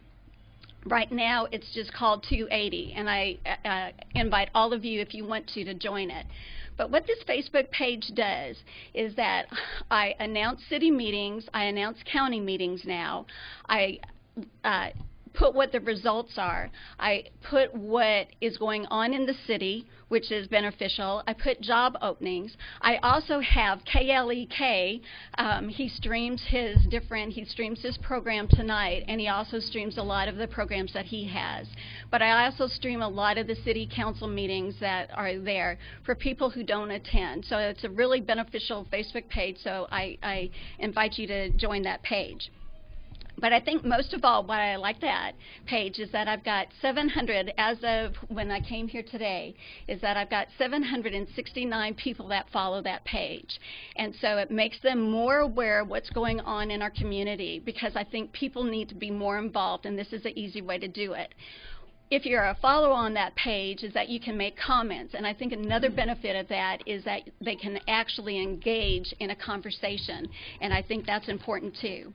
Right now it's just called 280, and I invite all of you, if you want to join it. But what this Facebook page does is that I announce city meetings, I announce county meetings now, I put what the results are. I put what is going on in the city, which is beneficial. I put job openings. I also have KLEK. He streams his program tonight, and he also streams a lot of the programs that he has. But I also stream a lot of the city council meetings that are there for people who don't attend. So it's a really beneficial Facebook page, so I invite you to join that page. But I think most of all, why I like that page is that I've got 700, as of when I came here today, is that I've got 769 people that follow that page. And so it makes them more aware of what's going on in our community, because I think people need to be more involved, and this is an easy way to do it. If you're a follower on that page, is that you can make comments, and I think another benefit of that is that they can actually engage in a conversation, and I think that's important too.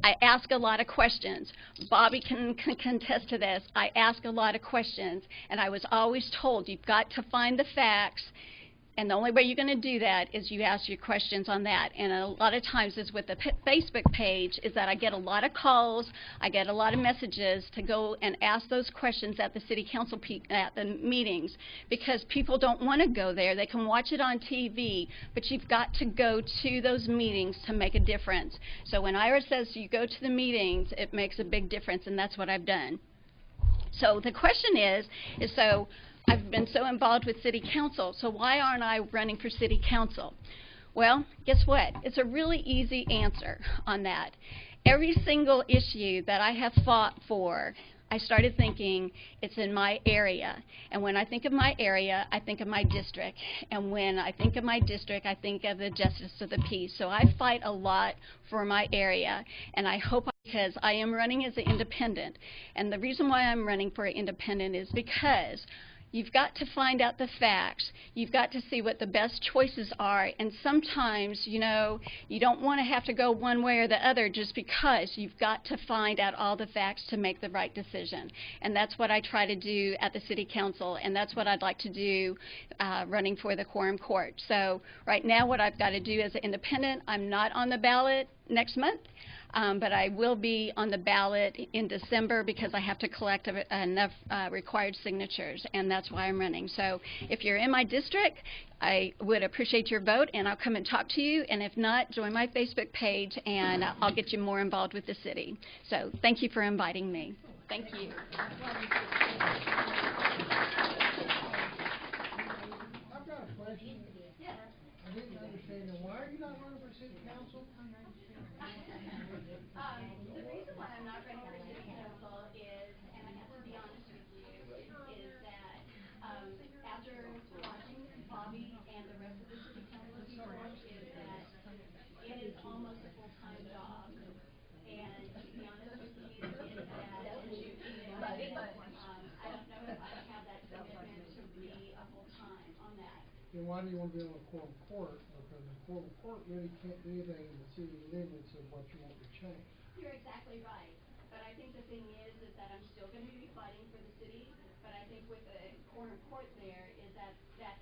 I ask a lot of questions. Bobby can contest to this. I ask a lot of questions, and I was always told you've got to find the facts, and the only way you're going to do that is you ask your questions on that. And a lot of times is with the Facebook page is that I get a lot of calls, I get a lot of messages to go and ask those questions at the city council at the meetings, because people don't want to go there. They can watch it on TV, but you've got to go to those meetings to make a difference. So when Ira says you go to the meetings, it makes a big difference, and that's what I've done. So the question is so I've been so involved with city council, so why aren't I running for city council? Well, guess what? It's a really easy answer on that. Every single issue that I have fought for, I started thinking it's in my area. And when I think of my area, I think of my district. And when I think of my district, I think of the justice of the peace. So I fight a lot for my area, and I hope, because I am running as an independent. And the reason why I'm running for an independent is because you've got to find out the facts. You've got to see what the best choices are. And sometimes, you know, you don't want to have to go one way or the other just because. You've got to find out all the facts to make the right decision. And that's what I try to do at the city council, and that's what I'd like to do running for the quorum court. So right now what I've got to do as an independent, I'm not on the ballot next month. But I will be on the ballot in December because I have to collect enough required signatures, and that's why I'm running. So if you're in my district, I would appreciate your vote, and I'll come and talk to you. And if not, join my Facebook page, and I'll get you more involved with the city. So thank you for inviting me. Thank you. I've got a question. Yes. I didn't understand it. Why are you not running for city council? The reason why I'm not running for city council is, and I have to be honest with you, is that after watching Bobby and the rest of the city council people, is that it is almost a full-time job. And to be honest with you, is that I don't know if I have that then why do you want to be on a quorum court? Because the quorum court really can't do anything in the city limits of what you want to change. You're exactly right. But I think the thing is that I'm still going to be fighting for the city. But I think with the corner court there is that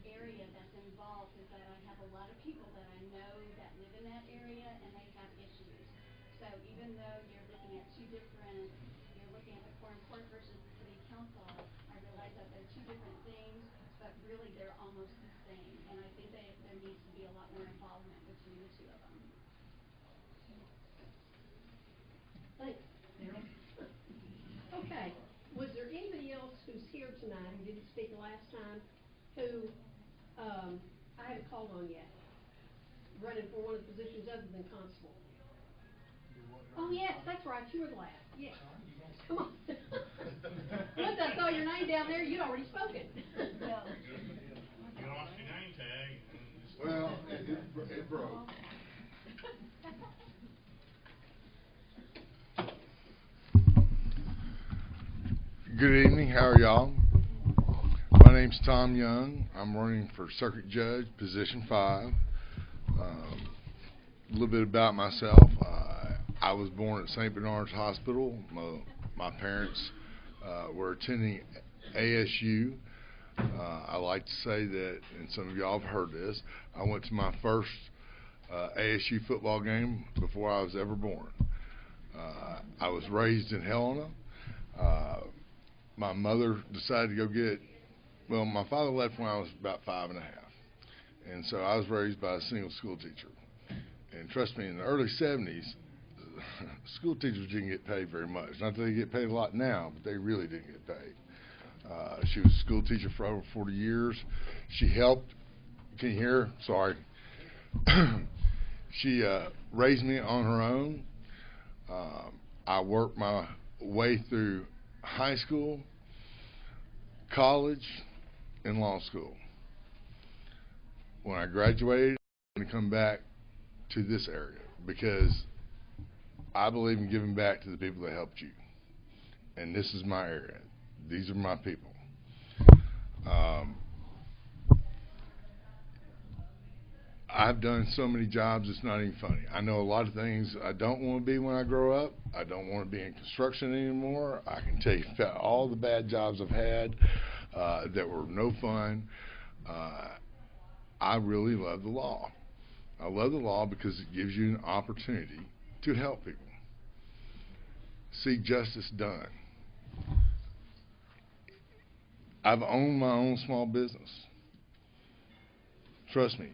area that's involved is that I have a lot of people that I know that live in that area and they have issues. So even though you're looking at you're looking at the corner court versus the city council, I realize that they're two different things, but really they're almost the same. And I think there needs to be a lot more involvement between the two of them. Thanks. Okay, was there anybody else who's here tonight who didn't speak last time, who, I haven't called on yet, running for one of the positions other than constable? Oh, yes, that's right, you were the last, yes. Come on. Once I saw your name down there, you'd already spoken. You lost your name tag. Well, it broke. Good evening, how are y'all? My name's Tom Young. I'm running for Circuit Judge, Position 5. A little bit about myself. I was born at St. Bernard's Hospital. My parents were attending ASU. I like to say that, and some of y'all have heard this, I went to my first ASU football game before I was ever born. I was raised in Helena. My mother decided to go get, well, my father left when I was about 5 and a half. And so I was raised by a single school teacher. And trust me, in the early 70s, school teachers didn't get paid very much. Not that they get paid a lot now, but they really didn't get paid. She was a school teacher for over 40 years. She helped, can you hear? Sorry. She raised me on her own. I worked my way through high school, college, and law school. When I graduated, I'm going to come back to this area because I believe in giving back to the people that helped you. And this is my area. These are my people. I've done so many jobs, it's not even funny. I know a lot of things I don't want to be when I grow up. I don't want to be in construction anymore. I can tell you about all the bad jobs I've had that were no fun. I really love the law. I love the law because it gives you an opportunity to help people. See justice done. I've owned my own small business. Trust me.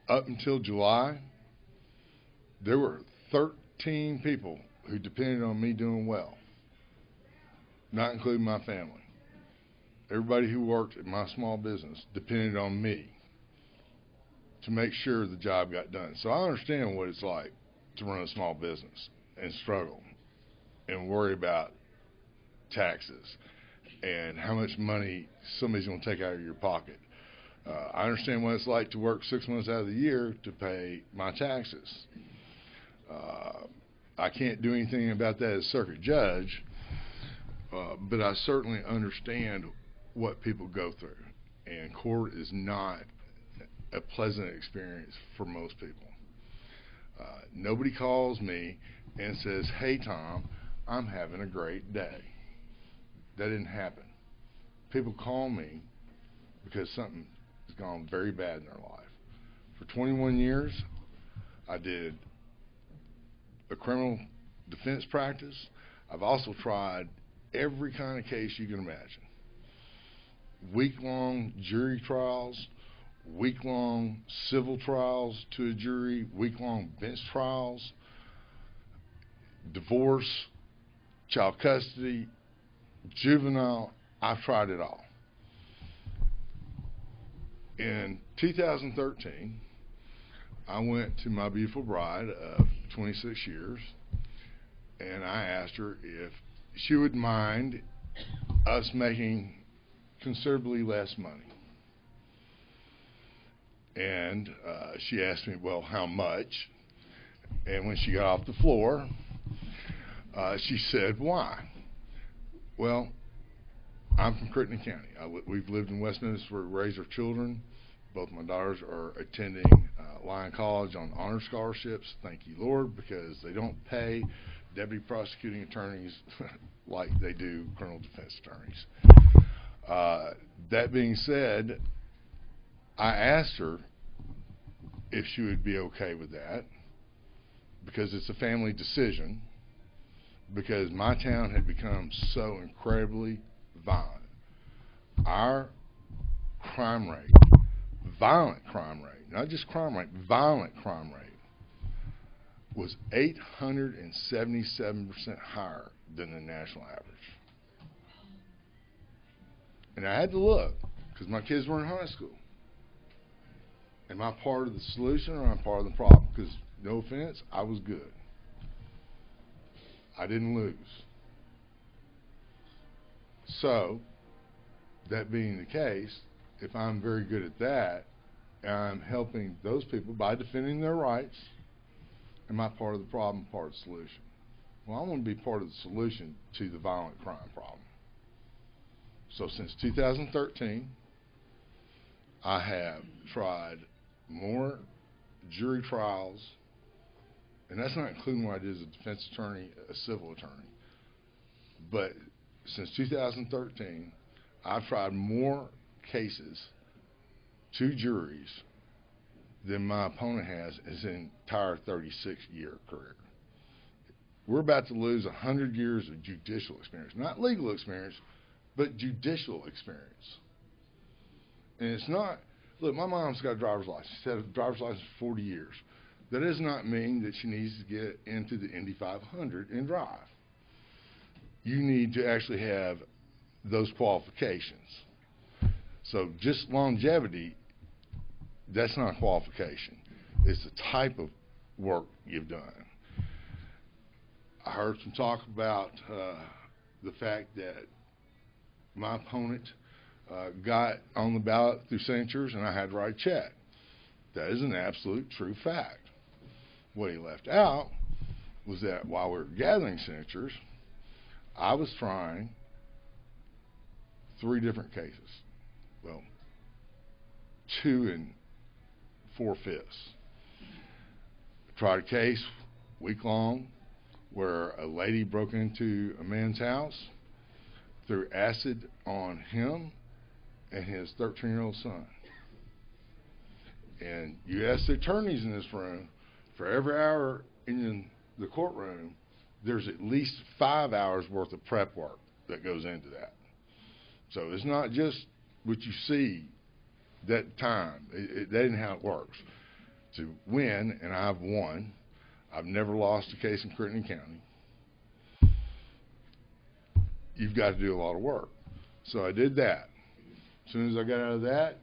Up until July, there were 13 people who depended on me doing well, not including my family. Everybody who worked at my small business depended on me to make sure the job got done. So I understand what it's like to run a small business and struggle and worry about taxes and how much money somebody's going to take out of your pocket. I understand what it's like to work 6 months out of the year to pay my taxes. I can't do anything about that as circuit judge, but I certainly understand what people go through. And court is not a pleasant experience for most people. Nobody calls me and says, "Hey Tom, I'm having a great day." That didn't happen. People call me because something has gone very bad in their life. For 21 years, I did a criminal defense practice. I've also tried every kind of case you can imagine. Week-long jury trials, week-long civil trials to a jury, week-long bench trials, divorce, child custody, juvenile. I've tried it all. In 2013, I went to my beautiful bride of 26 years, and I asked her if she would mind us making considerably less money. And she asked me, well, how much? And when she got off the floor, she said, why? Well, I'm from Crittenden County. We've lived in Westminster, raised our children. Both my daughters are attending Lyon College on honor scholarships. Thank you, Lord, because they don't pay deputy prosecuting attorneys like they do criminal defense attorneys. That being said, I asked her if she would be okay with that, because it's a family decision, because my town had become so incredibly violent. Our crime rate, violent crime rate, not just crime rate, violent crime rate, was 877% higher than the national average. And I had to look, because my kids were in high school. Am I part of the solution or am I part of the problem? Because, no offense, I was good. I didn't lose. So, that being the case, if I'm very good at that, and I'm helping those people by defending their rights, am I part of the problem, part of the solution? Well, I want to be part of the solution to the violent crime problem. So since 2013, I have tried more jury trials, and that's not including what I did as a defense attorney, a civil attorney. But since 2013, I've tried more cases to juries than my opponent has in his entire 36-year career. We're about to lose 100 years of judicial experience, not legal experience, but judicial experience. And it's not, look, my mom's got a driver's license. She's had a driver's license for 40 years. That does not mean that she needs to get into the Indy 500 and drive. You need to actually have those qualifications. So just longevity, that's not a qualification. It's the type of work you've done. I heard some talk about the fact that my opponent got on the ballot through signatures and I had to write a check. That is an absolute true fact. What he left out was that while we were gathering signatures, I was trying 3 different cases. Well, 2 4/5. Tried a case week long where a lady broke into a man's house, threw acid on him and his 13-year-old son. And you ask the attorneys in this room, for every hour in the courtroom, there's at least 5 hours worth of prep work that goes into that. So it's not just what you see that time. That isn't how it works. To win, and I've won, I've never lost a case in Crittenden County, you've got to do a lot of work. So I did that. As soon as I got out of that,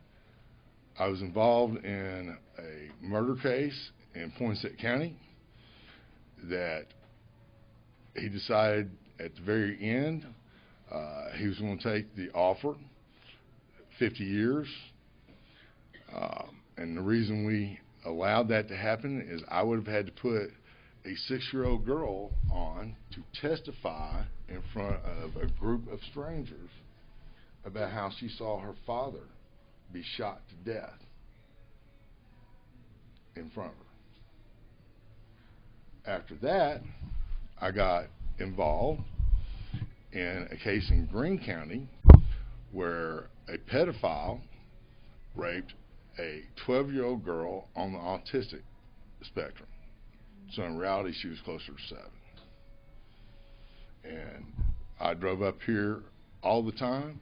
I was involved in a murder case in Poinsett County that he decided at the very end he was going to take the offer, 50 years. And the reason we allowed that to happen is I would have had to put a 6-year-old girl on to testify in front of a group of strangers about how she saw her father be shot to death in front of her. After that, I got involved in a case in Greene County where a pedophile raped a 12-year-old girl on the autistic spectrum. So in reality, she was closer to 7. And I drove up here all the time.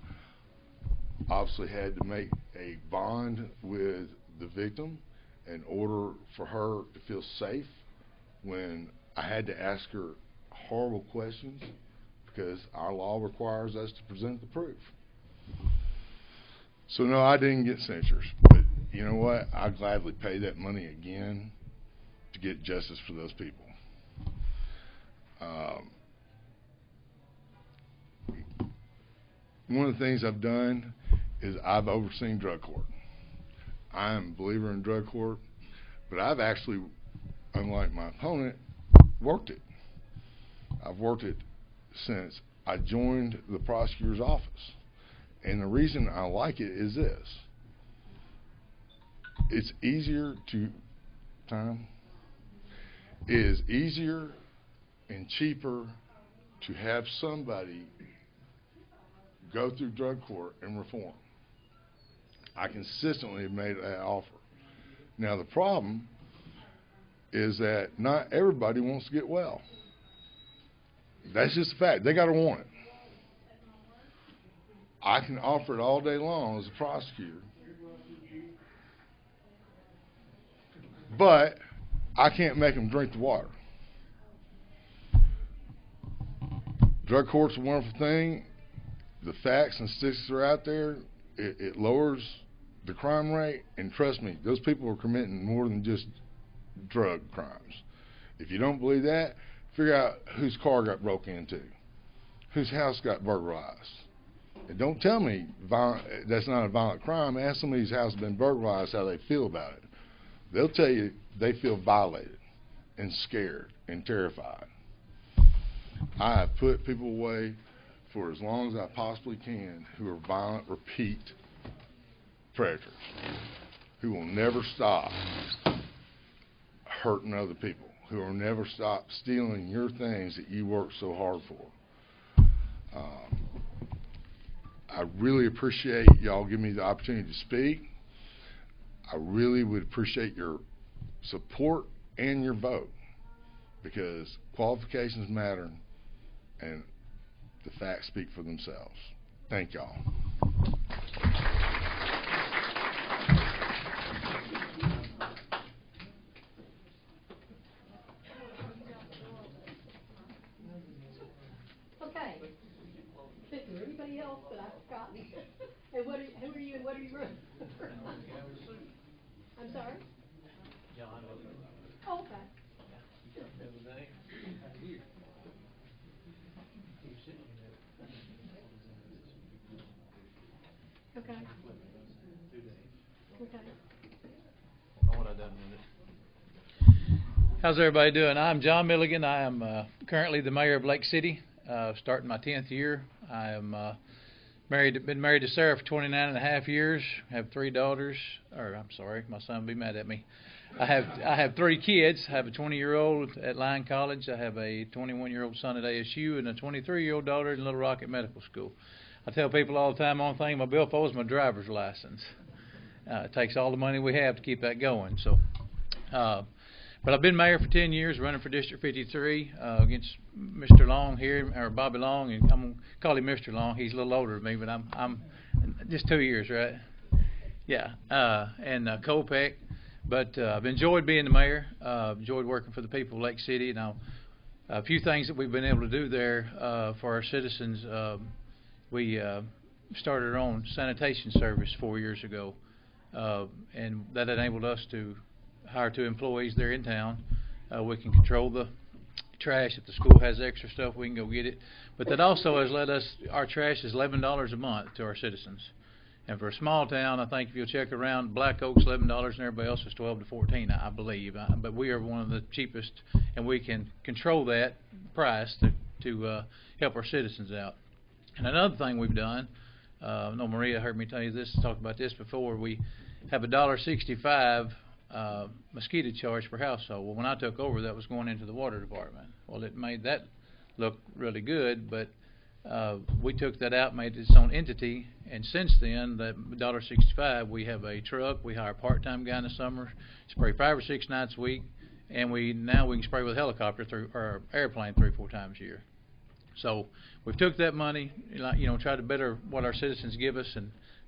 Obviously had to make a bond with the victim in order for her to feel safe when I had to ask her horrible questions, because our law requires us to present the proof. So no, I didn't get censures, but you know what? I'd gladly pay that money again to get justice for those people. One of the things I've done is I've overseen drug court. I am a believer in drug court, but I've actually, unlike my opponent, worked it. I've worked it since I joined the prosecutor's office. And the reason I like it is this. It's easier it is easier and cheaper to have somebody go through drug court and reform. I consistently have made that offer. Now the problem is that not everybody wants to get well. That's just a fact. They got to want it. I can offer it all day long as a prosecutor, but I can't make them drink the water. Drug court's a wonderful thing. The facts and statistics are out there. It lowers the crime rate, and trust me, those people are committing more than just drug crimes. If you don't believe that, figure out whose car got broke into, whose house got burglarized. And don't tell me that's not a violent crime. Ask somebody whose house has been burglarized how they feel about it. They'll tell you they feel violated and scared and terrified. I have put people away for as long as I possibly can who are violent, repeat predators, who will never stop hurting other people, who will never stop stealing your things that you work so hard for. I really appreciate y'all giving me the opportunity to speak. I really would appreciate your support and your vote, because qualifications matter and the facts speak for themselves. Thank y'all. Okay. Is there anybody else that I've forgotten? And who are you and what are you running for? I'm sorry? John. Oh, okay. Okay. Okay. How's everybody doing? I'm John Milligan. I am currently the mayor of Lake City, starting my 10th year. I am been married to Sarah for 29.5 years. Have 3 daughters. Or I'm sorry, my son will be mad at me. I have 3 kids. I have a 20-year-old at Lyon College. I have a 21-year-old son at ASU and a 23-year-old daughter in Little Rock at Medical School. I tell people all the time, the only thing my bill for is my driver's license. It takes all the money we have to keep that going. So, but I've been mayor for 10 years, running for District 53 against Mr. Long here, or Bobby Long, and I'm gonna call him Mr. Long. He's a little older than me, but I'm just 2 years, right? Yeah, and Colpack. But I've enjoyed being the mayor. Enjoyed working for the people of Lake City. Now, a few things that we've been able to do there for our citizens. We started our own sanitation service 4 years ago, and that enabled us to hire 2 employees there in town. We can control the trash. If the school has extra stuff, we can go get it. But that also has let us, our trash is $11 a month to our citizens. And for a small town, I think if you'll check around, Black Oak's $11 and everybody else is $12 to $14, I believe. But we are one of the cheapest, and we can control that price to help our citizens out. And another thing we've done, I know Maria heard me tell you this, talked about this before, we have a $1.65 mosquito charge per household. Well, when I took over, that was going into the water department. Well, it made that look really good, but we took that out, made its own entity, and since then, that $1.65, we have a truck, we hire a part-time guy in the summer, spray 5 or 6 nights a week, and now we can spray with a helicopter or airplane 3 or 4 times a year. So we've took that money, tried to better what our citizens give us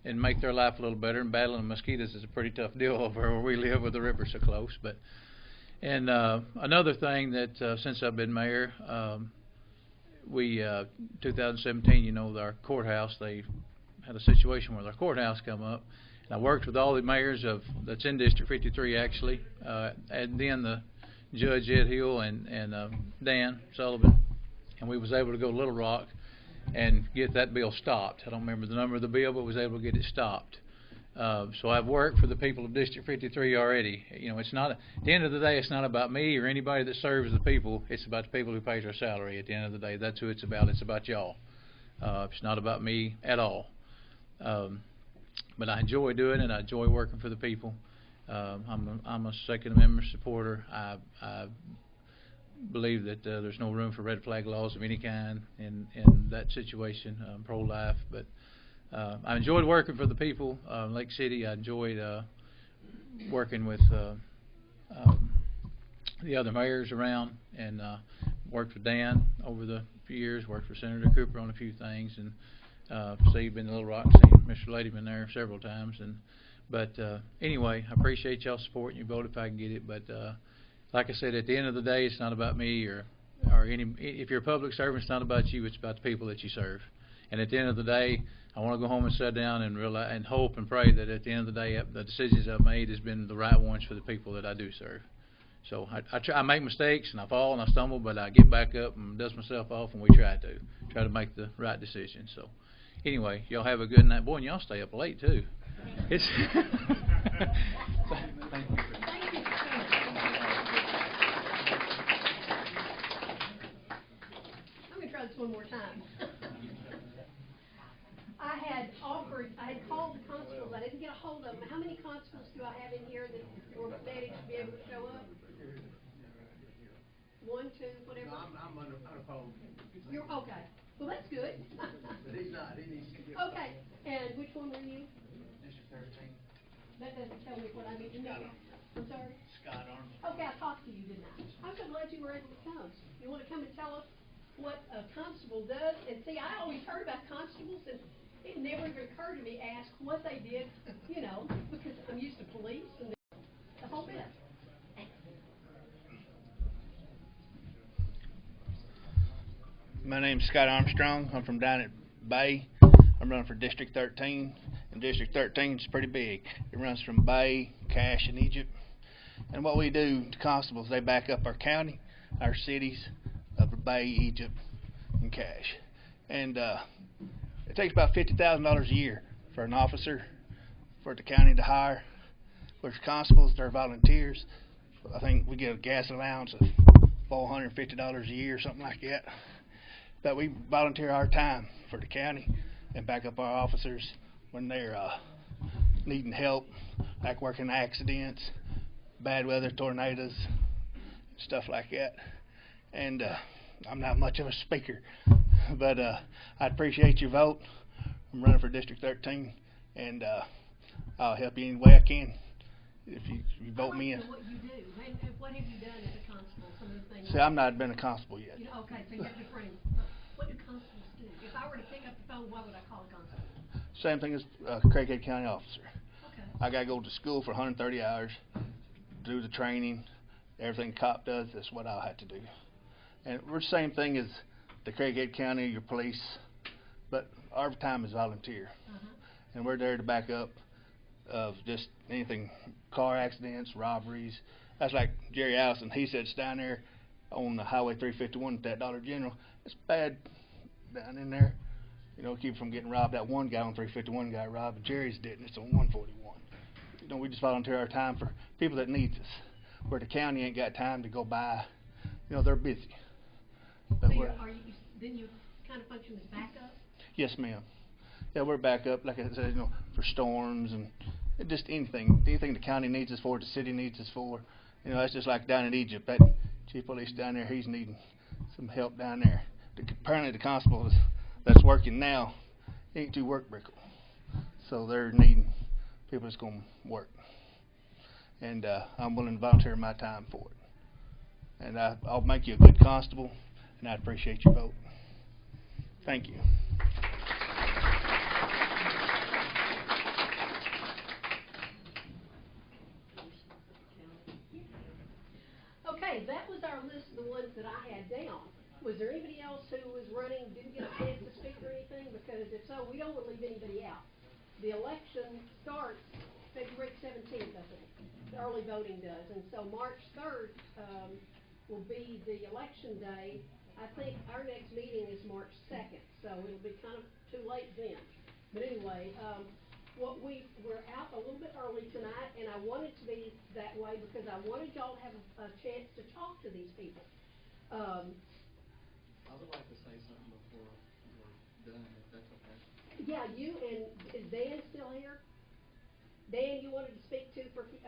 and make their life a little better. And battling mosquitoes is a pretty tough deal over where we live with the river so close. And another thing that since I've been mayor, we 2017, our courthouse, they had a situation where their courthouse come up. And I worked with all the mayors that's in District 53 actually, and then the Judge Ed Hill and Dan Sullivan. And we was able to go to Little Rock and get that bill stopped. I don't remember the number of the bill, but was able to get it stopped. So I've worked for the people of District 53 already. It's not, at the end of the day, it's not about me or anybody that serves the people. It's about the people who pays our salary at the end of the day. That's who it's about. It's about y'all. It's not about me at all. But I enjoy doing it. I enjoy working for the people. I'm a Second Amendment supporter. I believe that there's no room for red flag laws of any kind in that situation. I'm pro-life, but I enjoyed working for the people in Lake City. I enjoyed working with the other mayors around, and worked with Dan over the few years, worked for Senator Cooper on a few things, and Steve been in Little Rock, seen Mr. Ladyman there several times. But anyway, I appreciate y'all's support, and you vote if I can get it. But like I said, at the end of the day, it's not about me or any. If you're a public servant, it's not about you. It's about the people that you serve. And at the end of the day, I want to go home and sit down and realize and hope and pray that at the end of the day, the decisions I've made has been the right ones for the people that I do serve. So I make mistakes and I fall and I stumble, but I get back up and dust myself off, and we try to make the right decision. So anyway, y'all have a good night. Boy, and y'all stay up late too. It's thank you. I'm gonna try this one more time. I had called the constables. I didn't get a hold of them. How many constables do I have in here that were ready to be able to show up? 1, 2, whatever. No, I'm unopposed. You're okay. Well, that's good. But he's not. He needs to get. Okay. And which one were you? District 13. That doesn't tell me what I need to know. I'm sorry? Scott Armstrong. Okay, I talked to you, didn't I? I'm so glad you were able to come. You want to come and tell us what a constable does? And see, I always heard about constables, and it never even occurred to me to ask what they did, because I'm used to police and the whole bit. My name's Scott Armstrong. I'm from down at Bay. I'm running for District 13, and District 13 is pretty big. It runs from Bay, Cache, and Egypt. And what we do to constables, they back up our county, our cities, up at Bay, Egypt, and Cache. And it takes about $50,000 a year for an officer for the county to hire. Whereas constables, they're volunteers. I think we get a gas allowance of $450 a year, something like that. But we volunteer our time for the county and back up our officers when they're needing help, like working accidents, bad weather, tornadoes, stuff like that. And I'm not much of a speaker, but I appreciate your vote. I'm running for District 13, and I'll help you any way I can if you vote me in. What you do, and what have you done as a constable? Some of the things. See, I've not been a constable yet. Okay, so you're just running. What do constables do? If I were to pick up the phone, what would I call a constable? Same thing as a Craighead County officer. Okay. I got to go to school for 130 hours, do the training, everything cop does. That's what I'll have to do. And we're the same thing as the Craighead County, your police, but our time is volunteer. And we're there to back up of just anything, car accidents, robberies. That's like Jerry Allison. He sits down there on the Highway 351 at that Dollar General. It's bad down in there. Keep from getting robbed. That one guy on 351 got robbed, but Jerry's didn't. It's on 141. We just volunteer our time for people that needs us. Where the county ain't got time to go by. They're busy. So then you kind of function as backup? Yes, ma'am. Yeah, we're backup, like I said, for storms and just anything the county needs us for, the city needs us for. That's just like down in Egypt. That chief police down there, he's needing some help down there. Apparently the constable that's working now ain't too work brickle. So they're needing people that's going to work. And I'm willing to volunteer my time for it. And I'll make you a good constable, and I appreciate your vote. Thank you. Okay, that was our list of the ones that I had down. Was there anybody else who was running, didn't get a chance to speak or anything? Because if so, we don't want to leave anybody out. The election starts February 17th, I think. The early voting does. And so March 3rd will be the election day. I think our next meeting is March 2nd, so it'll be kind of too late then. But anyway, we're out a little bit early tonight, and I wanted to be that way because I wanted y'all to have a chance to talk to these people. I would like to say something before we're done, if that's okay. Yeah, you and, is Dan still here? Dan, you wanted to speak to for a few